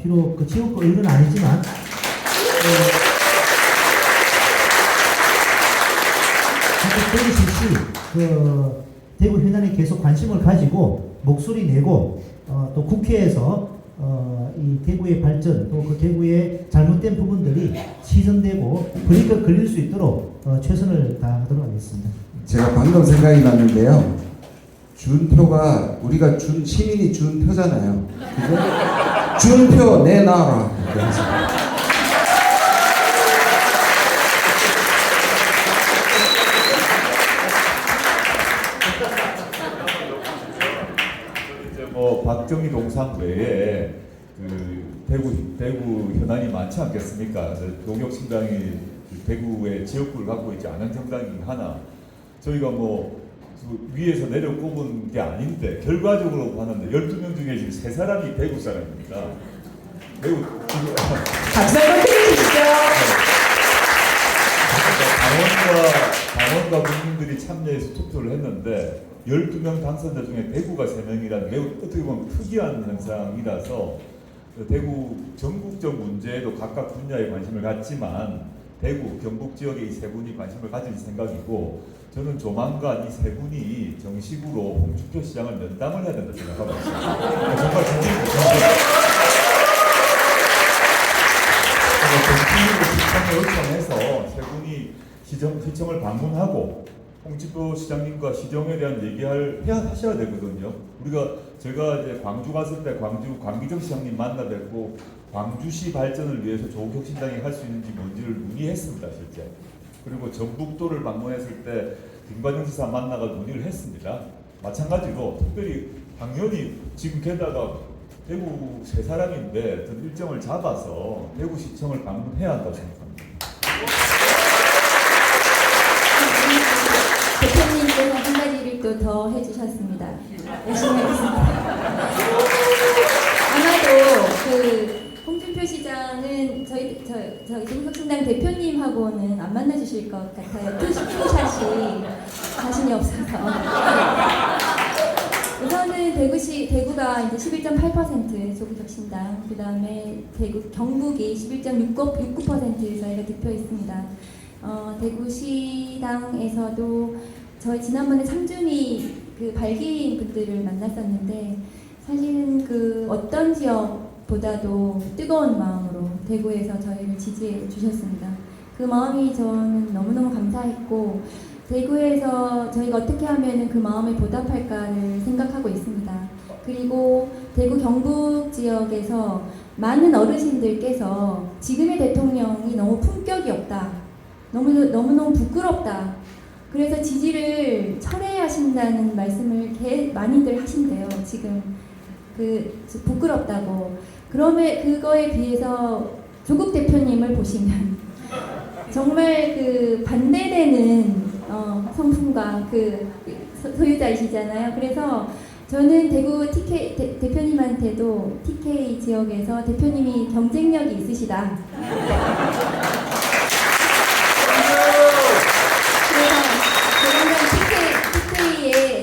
비록 그 지역구 의원은 아니지만 대구 실시 그 대구 현안에 계속 관심을 가지고 목소리 내고 또 국회에서 이 대구의 발전 또 그 대구의 잘못된 부분들이 시정되고 그러니까 걸릴 수 있도록 최선을 다하도록 하겠습니다. 제가 방금 생각이 났는데요. 준표가 우리가 시민이 준 표잖아요. 그죠? 준표 내놔라. 이제 뭐 박정희 동상 외에 그 대구 현안이 많지 않겠습니까? 동혁신당이 대구의 지역구를 갖고 있지 않은 정당이긴 하나 저희가 뭐 위에서 내려 꼽은 게 아닌데 결과적으로 봤는데 12명 중에 지금 3사람이 대구 사람입니다. 매우 박수 한번 드려주시죠. 당원과 국민들이 참여해서 투표를 했는데 12명 당선자 중에 대구가 3명이라는 매우 어떻게 보면 특이한 현상이라서 대구 전국적 문제에도 각각 분야에 관심을 갖지만 대구, 경북 지역에 이 세 분이 관심을 가질 생각이고 저는 조만간 이 세 분이 정식으로 홍준표 시장을 면담을 해야 된다 생각하고 있습니다. 정말 정치인으로 시청을 요청해서 세 분이 시청을 방문하고 홍준표 시장님과 시정에 대한 얘기를 하셔야 되거든요. 제가 이제 광주 갔을 때 광기정 시장님 만나 뵙고 광주시 발전을 위해서 조국혁신당이 할 수 있는지 뭔지를 문의했습니다, 실제. 그리고 전북도를 방문했을 때 김관영 지사 만나가 논의를 했습니다. 마찬가지로 특별히 당연히 지금 게다가 대구 3사람인데 전 일정을 잡아서 대구시청을 방문해야 한다고 생각합니다. 대표님께서 한 가지를 또 더 해주셨습니다. 열심히 하겠습니다. 아마도 그 홍준표 시장은 저희 조국혁신당 대표님하고는 안 만나주실 것 같아요. 투샷이 자신이 없어서. 우선은 대구가 이제 11.8% 조국혁신당, 그 다음에 경북이 11.69% 저희가 득표했습니다. 대구시당에서도 저희 지난번에 상준이 그 발기인 분들을 만났었는데 사실은 그 어떤 지역보다도 뜨거운 마음으로 대구에서 저희를 지지해 주셨습니다. 그 마음이 저는 너무너무 감사했고 대구에서 저희가 어떻게 하면 그 마음에 보답할까를 생각하고 있습니다. 그리고 대구 경북 지역에서 많은 어르신들께서 지금의 대통령이 너무 품격이 없다. 너무너무 부끄럽다. 그래서 지지를 철회하신다는 말씀을 많이들 하신대요. 지금 부끄럽다고. 그러면 그거에 비해서 조국 대표님을 보시면 정말 그 반대되는 성품과 그 소유자이시잖아요. 그래서 저는 대구 대표님한테도 TK 지역에서 대표님이 경쟁력이 있으시다.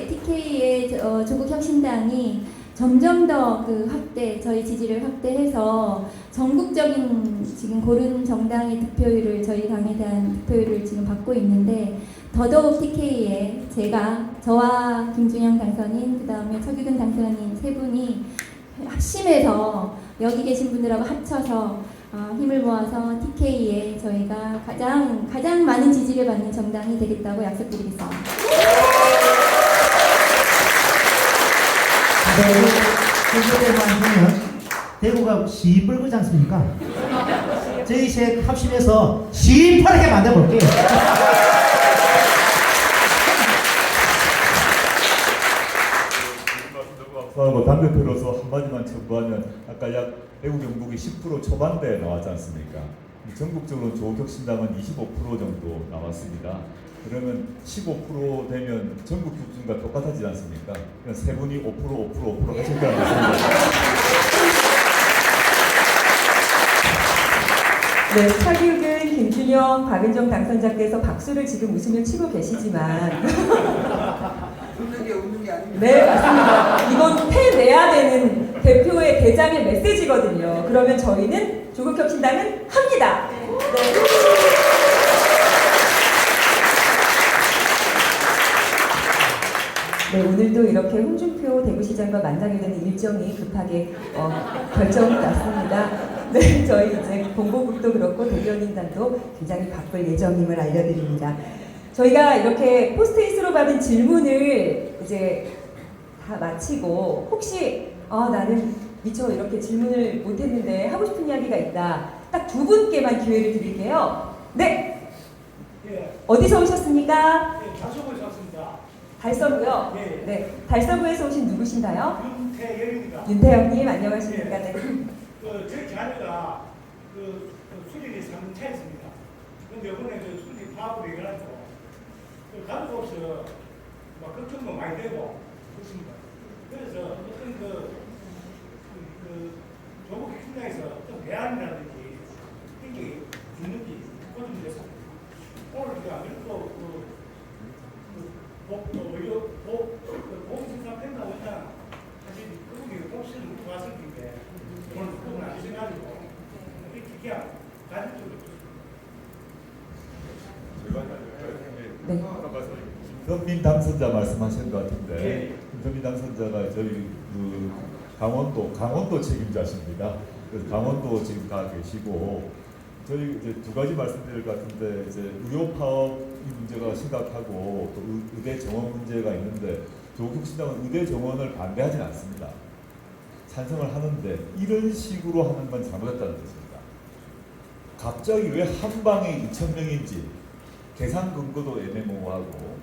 TK의 조국혁신당이 점점 더 그 저희 지지를 확대해서 전국적인 지금 고른 정당의 득표율을 저희 당에 대한 득표율을 지금 받고 있는데 더더욱 TK에 저와 김준영 당선인 그 다음에 서규근 당선인 세 분이 합심해서 여기 계신 분들하고 합쳐서 힘을 모아서 TK에 저희가 가장 많은 지지를 받는 정당이 되겠다고 약속드리겠습니다. 대구에만 보면 대구가 시뻘겋지 않습니까? 저희 셋 합심해서 시원하게 만들어 볼게요. 하고 당대표로서 한마디만 첨부하면 아까 약 애국 경북이 10% 초반대에 나왔지 않습니까? 전국적으로 조국혁신당은 25% 정도 나왔습니다. 그러면 15% 되면 전국 기준과 똑같아지지 않습니까? 그냥 세 분이 5% 하실 거라고 생각합니다. 네, 사기극은 김준영, 박은정 당선자께서 박수를 지금 웃으며 치고 계시지만 웃는 게 웃는 게 아닙니다. 네, 맞습니다. 이건 해내야 되는 대표의 대장의 메시지거든요. 그러면 저희는 조국혁신당은 합니다. 네, 오늘도 이렇게 홍준표 대구시장과 만나게 되는 일정이 급하게 결정이 났습니다. 네, 저희 이제 본고국도 그렇고 대변인단도 굉장히 바쁠 예정임을 알려드립니다. 저희가 이렇게 포스트잇으로 받은 질문을 이제 다 마치고 혹시 나는 미처 이렇게 질문을 못했는데 하고 싶은 이야기가 있다. 딱 두 분께만 기회를 드릴게요. 네, 예, 어디서 오셨습니까? 예, 좌석을 샀습니다. 달서구요. 예. 네, 달서구에서 오신 누구신가요? 윤태영입니다. 윤태영님 안녕하십니까? 네. 저희 자녀가 수리를 3차 했습니다. 근데 이번에 수리 파업을 해가지고 가족 없이 막 걱정도 많이 되고 그렇습니다. 그래서 어떤 조국 현장에서 어떤 대안이라든지 이게 있는지 좀 됐습니다. 오늘 우리가 그래도 보험심사 된다고 했잖아. 사실 그분이 복수를 묻고 왔을 텐데 오늘 그분 안 주셔가지고 이렇게 가족적으로 네. 김선민 당선자 말씀하신 것 같은데 예. 김선민 당선자가 저희 강원도 책임자십니다. 그래서 강원도 지금 가 계시고 저희 이제 두 가지 말씀드릴 것 같은데 이제 의료 파업 문제가 심각하고 또 의대 정원 문제가 있는데 조국혁신당은 의대 정원을 반대하지는 않습니다. 찬성을 하는데 이런 식으로 하는 건 잘못했다는 뜻입니다. 갑자기 왜 한 방에 2,000명인지 계산 근거도 애매모호하고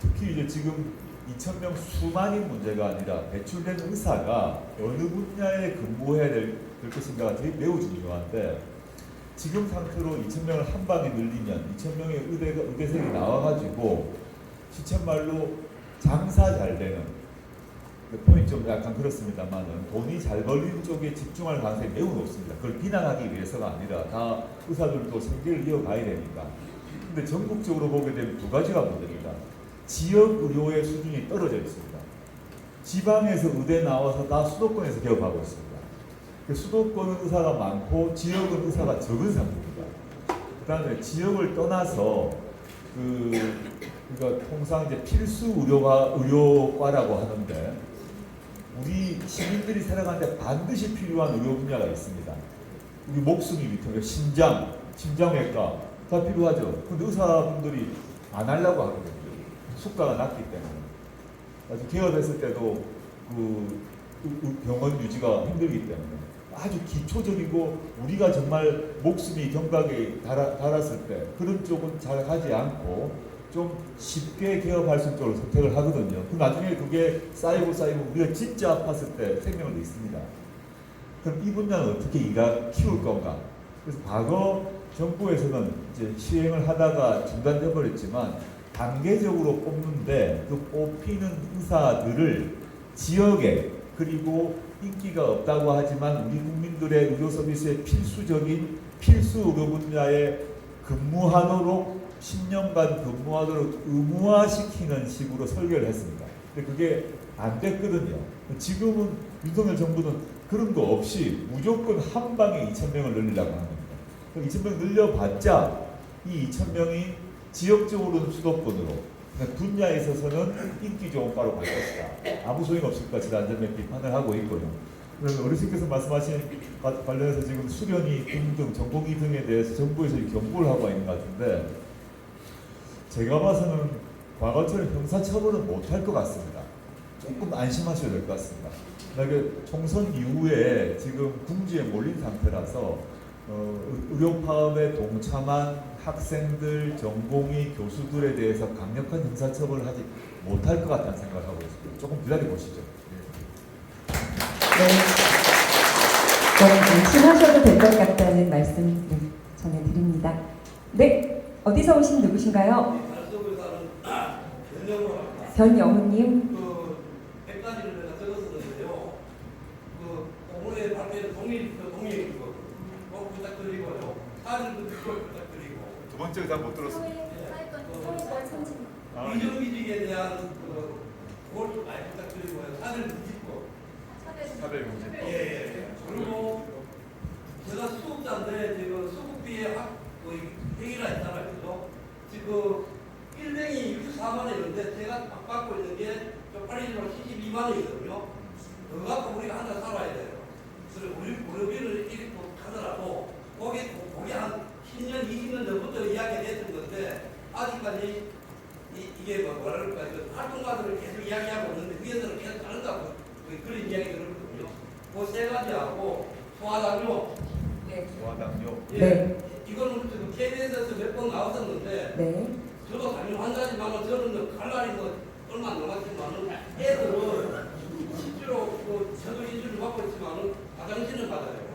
특히 이제 지금 2,000명 수만인 문제가 아니라 배출된 의사가 어느 분야에 근무해야 될 것인가가 되게 매우 중요한데 지금 상태로 2,000명을 한 방에 늘리면 2,000명의 의대생이 나와가지고 시쳇말로 장사 잘 되는 표현이 좀 약간 그렇습니다만은 돈이 잘 벌리는 쪽에 집중할 가능성이 매우 높습니다. 그걸 비난하기 위해서가 아니라 다 의사들도 생계를 이어가야 되니까. 근데 전국적으로 보게 되면 두 가지가 문제입니다. 지역 의료의 수준이 떨어져 있습니다. 지방에서 의대 나와서 다 수도권에서 개업하고 있습니다. 수도권은 의사가 많고 지역은 의사가 적은 상태입니다. 그다음에 지역을 떠나서 그러니까 통상 이제 필수 의료과라고 하는데 우리 시민들이 살아가는데 반드시 필요한 의료 분야가 있습니다. 우리 목숨이 밑에 심장외과 다 필요하죠. 근데 의사분들이 안 하려고 하거든요. 수가가 낮기 때문에. 아주 개업했을 때도 병원 유지가 힘들기 때문에. 아주 기초적이고 우리가 정말 목숨이 경각에 달았을 때 그런 쪽은 잘 하지 않고 좀 쉽게 개업할 수 있는 쪽으로 선택을 하거든요. 그 나중에 그게 쌓이고 우리가 진짜 아팠을 때 생명을 잃습니다. 그럼 이 분야는 어떻게 키울 건가? 그래서 과거 정부에서는 이제 시행을 하다가 중단돼 버렸지만 단계적으로 뽑는데 그 뽑히는 의사들을 지역에 그리고 인기가 없다고 하지만 우리 국민들의 의료 서비스의 필수적인 필수 의료 분야에 근무하도록 10년간 근무하도록 의무화시키는 식으로 설계를 했습니다. 근데 그게 안 됐거든요. 지금은 윤석열 정부는 그런 거 없이 무조건 한 방에 2,000명을 늘리려고 하는 겁니다. 2,000명 늘려봤자 이 2,000명이 지역적으로는 수도권으로 분야에 있어서는 인기 좋은 과로 갈 것이다. 아무 소용 없을 것이다. 안전면 비판을 하고 있고요. 그러면 어르신께서 말씀하신 관련해서 지금 수련이 등등 전공의 등에 대해서 정부에서 경고를 하고 있는 것 같은데 제가 봐서는 과거처럼 형사처벌은 못할 것 같습니다. 조금 안심하셔야 될 것 같습니다. 만약에 총선 이후에 지금 궁지에 몰린 상태라서 의료 파업에 동참한 학생들, 전공의 교수들에 대해서 강력한 형사처벌을 하지 못할 것 같다는 생각을 하고 있습니다. 조금 기다려 보시죠. 네. 좀 안심하셔도 될 것 같다는 말씀 전해드립니다. 네, 어디서 오신 누구신가요? 변영훈님. 그 100가지를 내가 적었었는데요. 그 오늘의 발표는 동의 꼭 부탁드리고요. 사진도 부탁드리고. 두 번째 잘 못 들었습니다. 비정규직에 대한 그걸 좀 많이 부탁드리고요. 사진을 뒤집고. 차별 문제. 예. 그리고 제가 수급자인데 지금 수급비에 행위가 있잖아요. 그죠? 지금 1명이 64만 원인데 제가 받고 있는 게 쪽팔리지만 72만 원이거든요. 그거 갖고 우리가 한 달 살아야 돼요. 그래서 우리 의료비를 이렇게 하더라도 거기 한 10년, 20년 전부터 이야기가 됐던 건데 아직까지 이게 뭐라 그럴까 활동가들을 계속 이야기하고 있는데 위에서는 계속 다른다고 그런 이야기 들었거든요. 그 세 가지하고 소아당뇨. 네. 소아당뇨. 예. 네. 이거는 지금 KBS에서 몇 번 나왔었는데 네. 저도 당뇨 환자지만 저는 갈날이 얼마 안 남았지만 애들은 실제로 저도 인주를 받고 있지만 화장실을 받아요.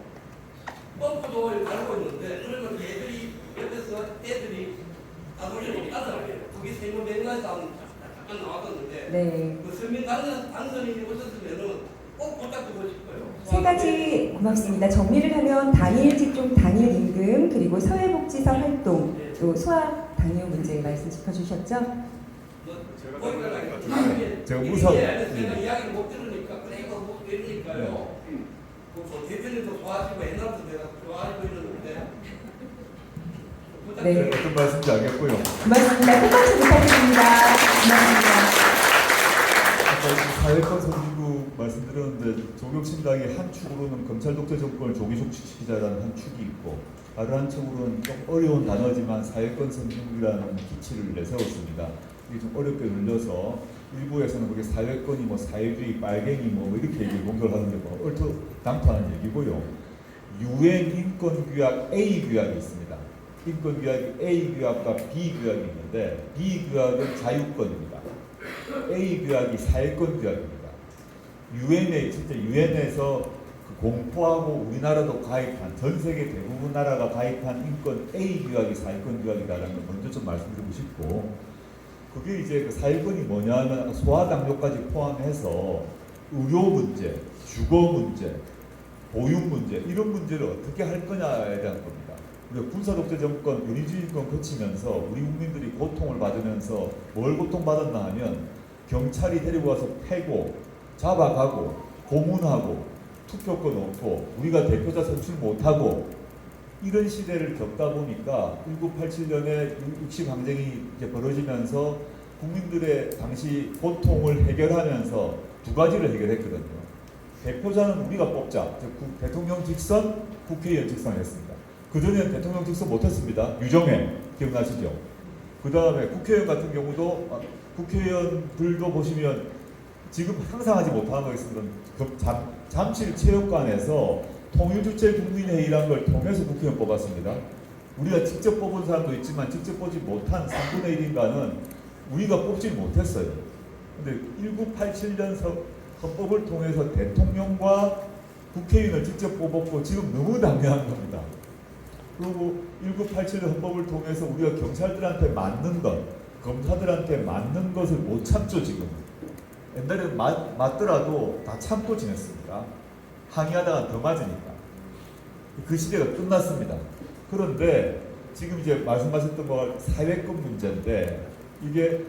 펌프도 달고 있는데 그러면 애들이 옆에서 애들이 나돌리고 따라가요. 그게 세무맹가에서 잠깐 나왔었는데 네. 그 서민 당선인이 오셨으면은 꼭 부탁드리고 싶어요. 세 가지 고맙습니다. 정리를 하면 단일 직종, 단일 임금, 그리고 사회복지사 활동, 또 소아 당뇨 문제 말씀 짚어주셨죠? 제가 우선 제가 이야기를 못 들으니까 그래 이거 못 들으니까요. 그 대표님도 좋아하시고 옛날부터 내가 좋아하고 있는데 네. 어떤 말씀인지 알겠고요. 고맙습니다. 끝까지 부탁드립니다. 고맙습니다. 아까 사회권 선진국 말씀드렸는데 조국신당이 한 축으로는 검찰 독재 정권을 조기 종식시키자라는 한 축이 있고 다른 한 축으로는 좀 어려운 단어지만 사회권 선진국이라는 기치를 내세웠습니다. 이게 좀 어렵게 눌려서 일부에서는 그게 사회권이 뭐 사회주의 빨갱이 뭐 이렇게 얘기를 공격하는데 뭐 얼토당토하는 얘기고요. UN 인권규약 A 규약이 있습니다. 인권규약이 A 규약과 B 규약이 있는데 B 규약은 자유권입니다. A 규약이 사회권 규약입니다. 유엔에 진짜 유엔에서 그 공포하고 우리나라도 가입한 전 세계 대부분 나라가 가입한 인권 A 규약이 사회권 규약이다라는 걸 먼저 좀 말씀드리고 싶고 그게 이제 그 사회권이 뭐냐면 소아당뇨까지 포함해서 의료 문제, 주거 문제, 보육 문제 이런 문제를 어떻게 할 거냐에 대한 겁니다. 우리가 군사독재 정권, 윤리주의권 거치면서 우리 국민들이 고통을 받으면서 뭘 고통받았나 하면 경찰이 데리고 와서 패고 잡아가고 고문하고 투표권 없고 우리가 대표자 선출 못하고 이런 시대를 겪다 보니까 1987년에 60 항쟁이 이제 벌어지면서 국민들의 당시 고통을 해결하면서 두 가지를 해결했거든요. 대표자는 우리가 뽑자. 대통령 직선, 국회의원 직선을 했습니다. 그전에는 대통령 직선 못했습니다. 유정회 기억나시죠? 그 다음에 국회의원 같은 경우도 국회의원들도 보시면 지금 항상 하지 못하는 거 있습니다. 잠실 체육관에서 통일주체 국민회의라는 걸 통해서 국회의원 뽑았습니다. 우리가 직접 뽑은 사람도 있지만 직접 뽑지 못한 3분의 1인가는 우리가 뽑지 못했어요. 근데 1987년 헌법을 통해서 대통령과 국회의원을 직접 뽑았고 지금 너무 당연한 겁니다. 그리고 1987년 헌법을 통해서 우리가 경찰들한테 맞는 것, 검사들한테 맞는 것을 못 참죠 지금. 옛날에는 맞더라도 다 참고 지냈습니다. 항의하다가 더 맞으니까. 그 시대가 끝났습니다. 그런데 지금 이제 말씀하셨던 거가 사회권 문제인데 이게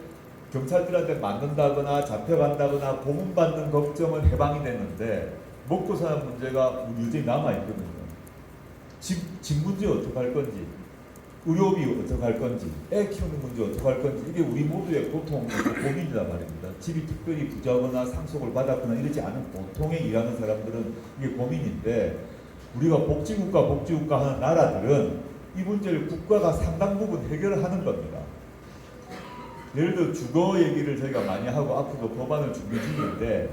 경찰들한테 맞는다거나 잡혀간다거나 고문받는 걱정은 해방이 됐는데 먹고 사는 문제가 여전히 남아있거든요. 집 문제 어떻게 할 건지, 의료비 어떻게 할 건지, 애 키우는 문제 어떻게 할 건지 이게 우리 모두의 고통이고 고민이란 말입니다. 집이 특별히 부자거나 상속을 받았거나 이러지 않은 보통의 일하는 사람들은 이게 고민인데 우리가 복지국가 하는 나라들은 이 문제를 국가가 상당 부분 해결하는 겁니다. 예를 들어 주거 얘기를 저희가 많이 하고 앞으로 법안을 준비 중인데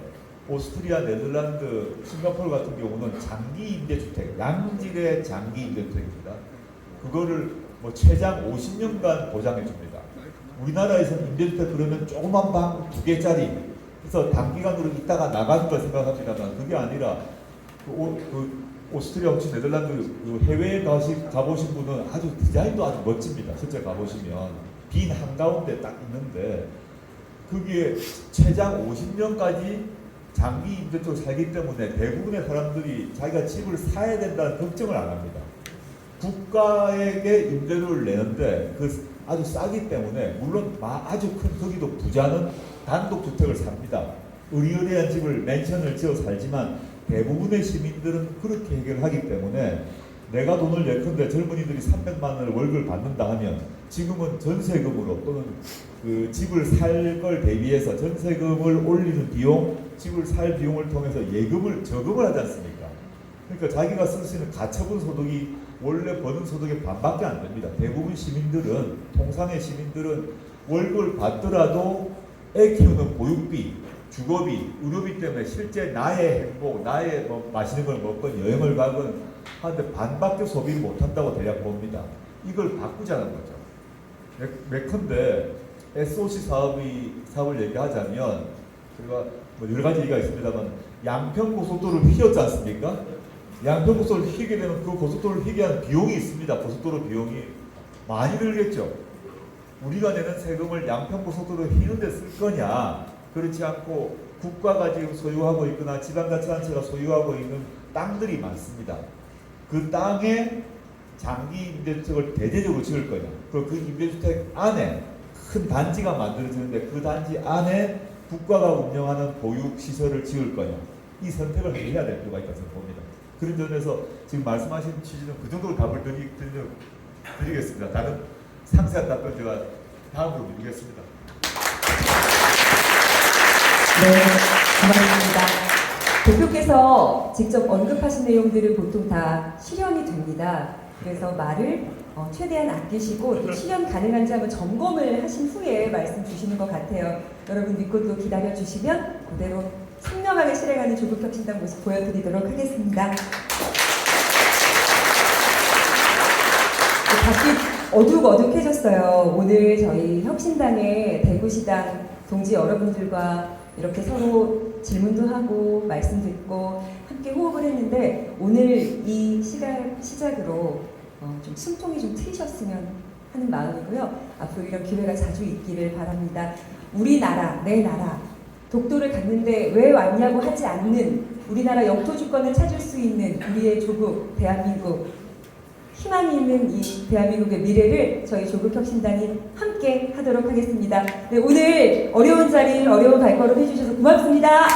오스트리아, 네덜란드, 싱가포르 같은 경우는 장기 임대주택, 양질의 장기 임대주택입니다. 그거를 뭐 최장 50년간 보장해 줍니다. 우리나라에서는 임대주택 그러면 조그만 방 2개짜리 그래서 단기간으로 있다가 나가는 걸 생각합니다만 그게 아니라 오스트리아 혹시 네덜란드 해외에 가보신 분은 아주 디자인도 아주 멋집니다. 실제 가보시면 빈 한가운데 딱 있는데 그게 최장 50년까지 장기 임대적으로 살기 때문에 대부분의 사람들이 자기가 집을 사야 된다는 걱정을 안 합니다. 국가에게 임대료를 내는데 그 아주 싸기 때문에 물론 아주 큰 크기도 부자는 단독주택을 삽니다. 의리의리한 집을 맨션을 지어 살지만 대부분의 시민들은 그렇게 해결하기 때문에 내가 돈을 예컨대 젊은이들이 300만 원을 월급을 받는다 하면 지금은 전세금으로 또는 그 집을 살 걸 대비해서 전세금을 올리는 비용, 집을 살 비용을 통해서 저금을 하지 않습니까? 그러니까 자기가 쓸 수 있는 가처분 소득이 원래 버는 소득의 반밖에 안 됩니다. 대부분 시민들은, 통상의 시민들은 월급을 받더라도 애 키우는 보육비, 주거비, 의료비 때문에 실제 나의 행복, 나의 뭐 맛있는 걸 먹건 여행을 가건 하는데 반밖에 소비를 못한다고 대략 봅니다. 이걸 바꾸자는 거죠. 예컨대 SOC 사업을 얘기하자면 제가 뭐 여러 가지 얘기가 있습니다만 양평고속도로를 휘었지 않습니까? 양평고속도로를 휘게 되면 그 고속도로를 휘게 하는 비용이 있습니다. 고속도로 비용이 많이 들겠죠. 우리가 내는 세금을 양평고속도로 휘는 데 쓸 거냐? 그렇지 않고 국가가 지금 소유하고 있거나 지방자치단체가 소유하고 있는 땅들이 많습니다. 그 땅에 장기 임대주택을 대대적으로 지을 거냐. 그리고 그 임대주택 안에 큰 단지가 만들어지는데 그 단지 안에 국가가 운영하는 보육시설을 지을 거냐. 이 선택을 해야 될 필요가 있다고 봅니다. 그런 점에서 지금 말씀하신 취지는 그 정도로 답을 드리겠습니다. 다른 상세한 답변 제가 다음으로 드리겠습니다. 네, 고맙습니다. 대표께서 직접 언급하신 내용들은 보통 다 실현이 됩니다. 그래서 말을 최대한 아끼시고 또 실현 가능한지 한번 점검을 하신 후에 말씀 주시는 것 같아요. 여러분 믿고 또 기다려 주시면 그대로 상념하게 실행하는 조국혁신당 모습 보여드리도록 하겠습니다. 밖이 어둑어둑해졌어요. 오늘 저희 혁신당의 대구시당 동지 여러분들과 이렇게 서로 질문도 하고 말씀 듣고 함께 호흡을 했는데 오늘 이 시작으로 좀 숨통이 좀 트이셨으면 하는 마음이고요. 앞으로 이런 기회가 자주 있기를 바랍니다. 우리나라, 내 나라, 독도를 갔는데 왜 왔냐고 하지 않는 우리나라 영토 주권을 찾을 수 있는 우리의 조국, 대한민국, 희망이 있는 이 대한민국의 미래를 저희 조국혁신당이 함께 하도록 하겠습니다. 네, 오늘 어려운 자리, 어려운 발걸음 해주셔서 고맙습니다.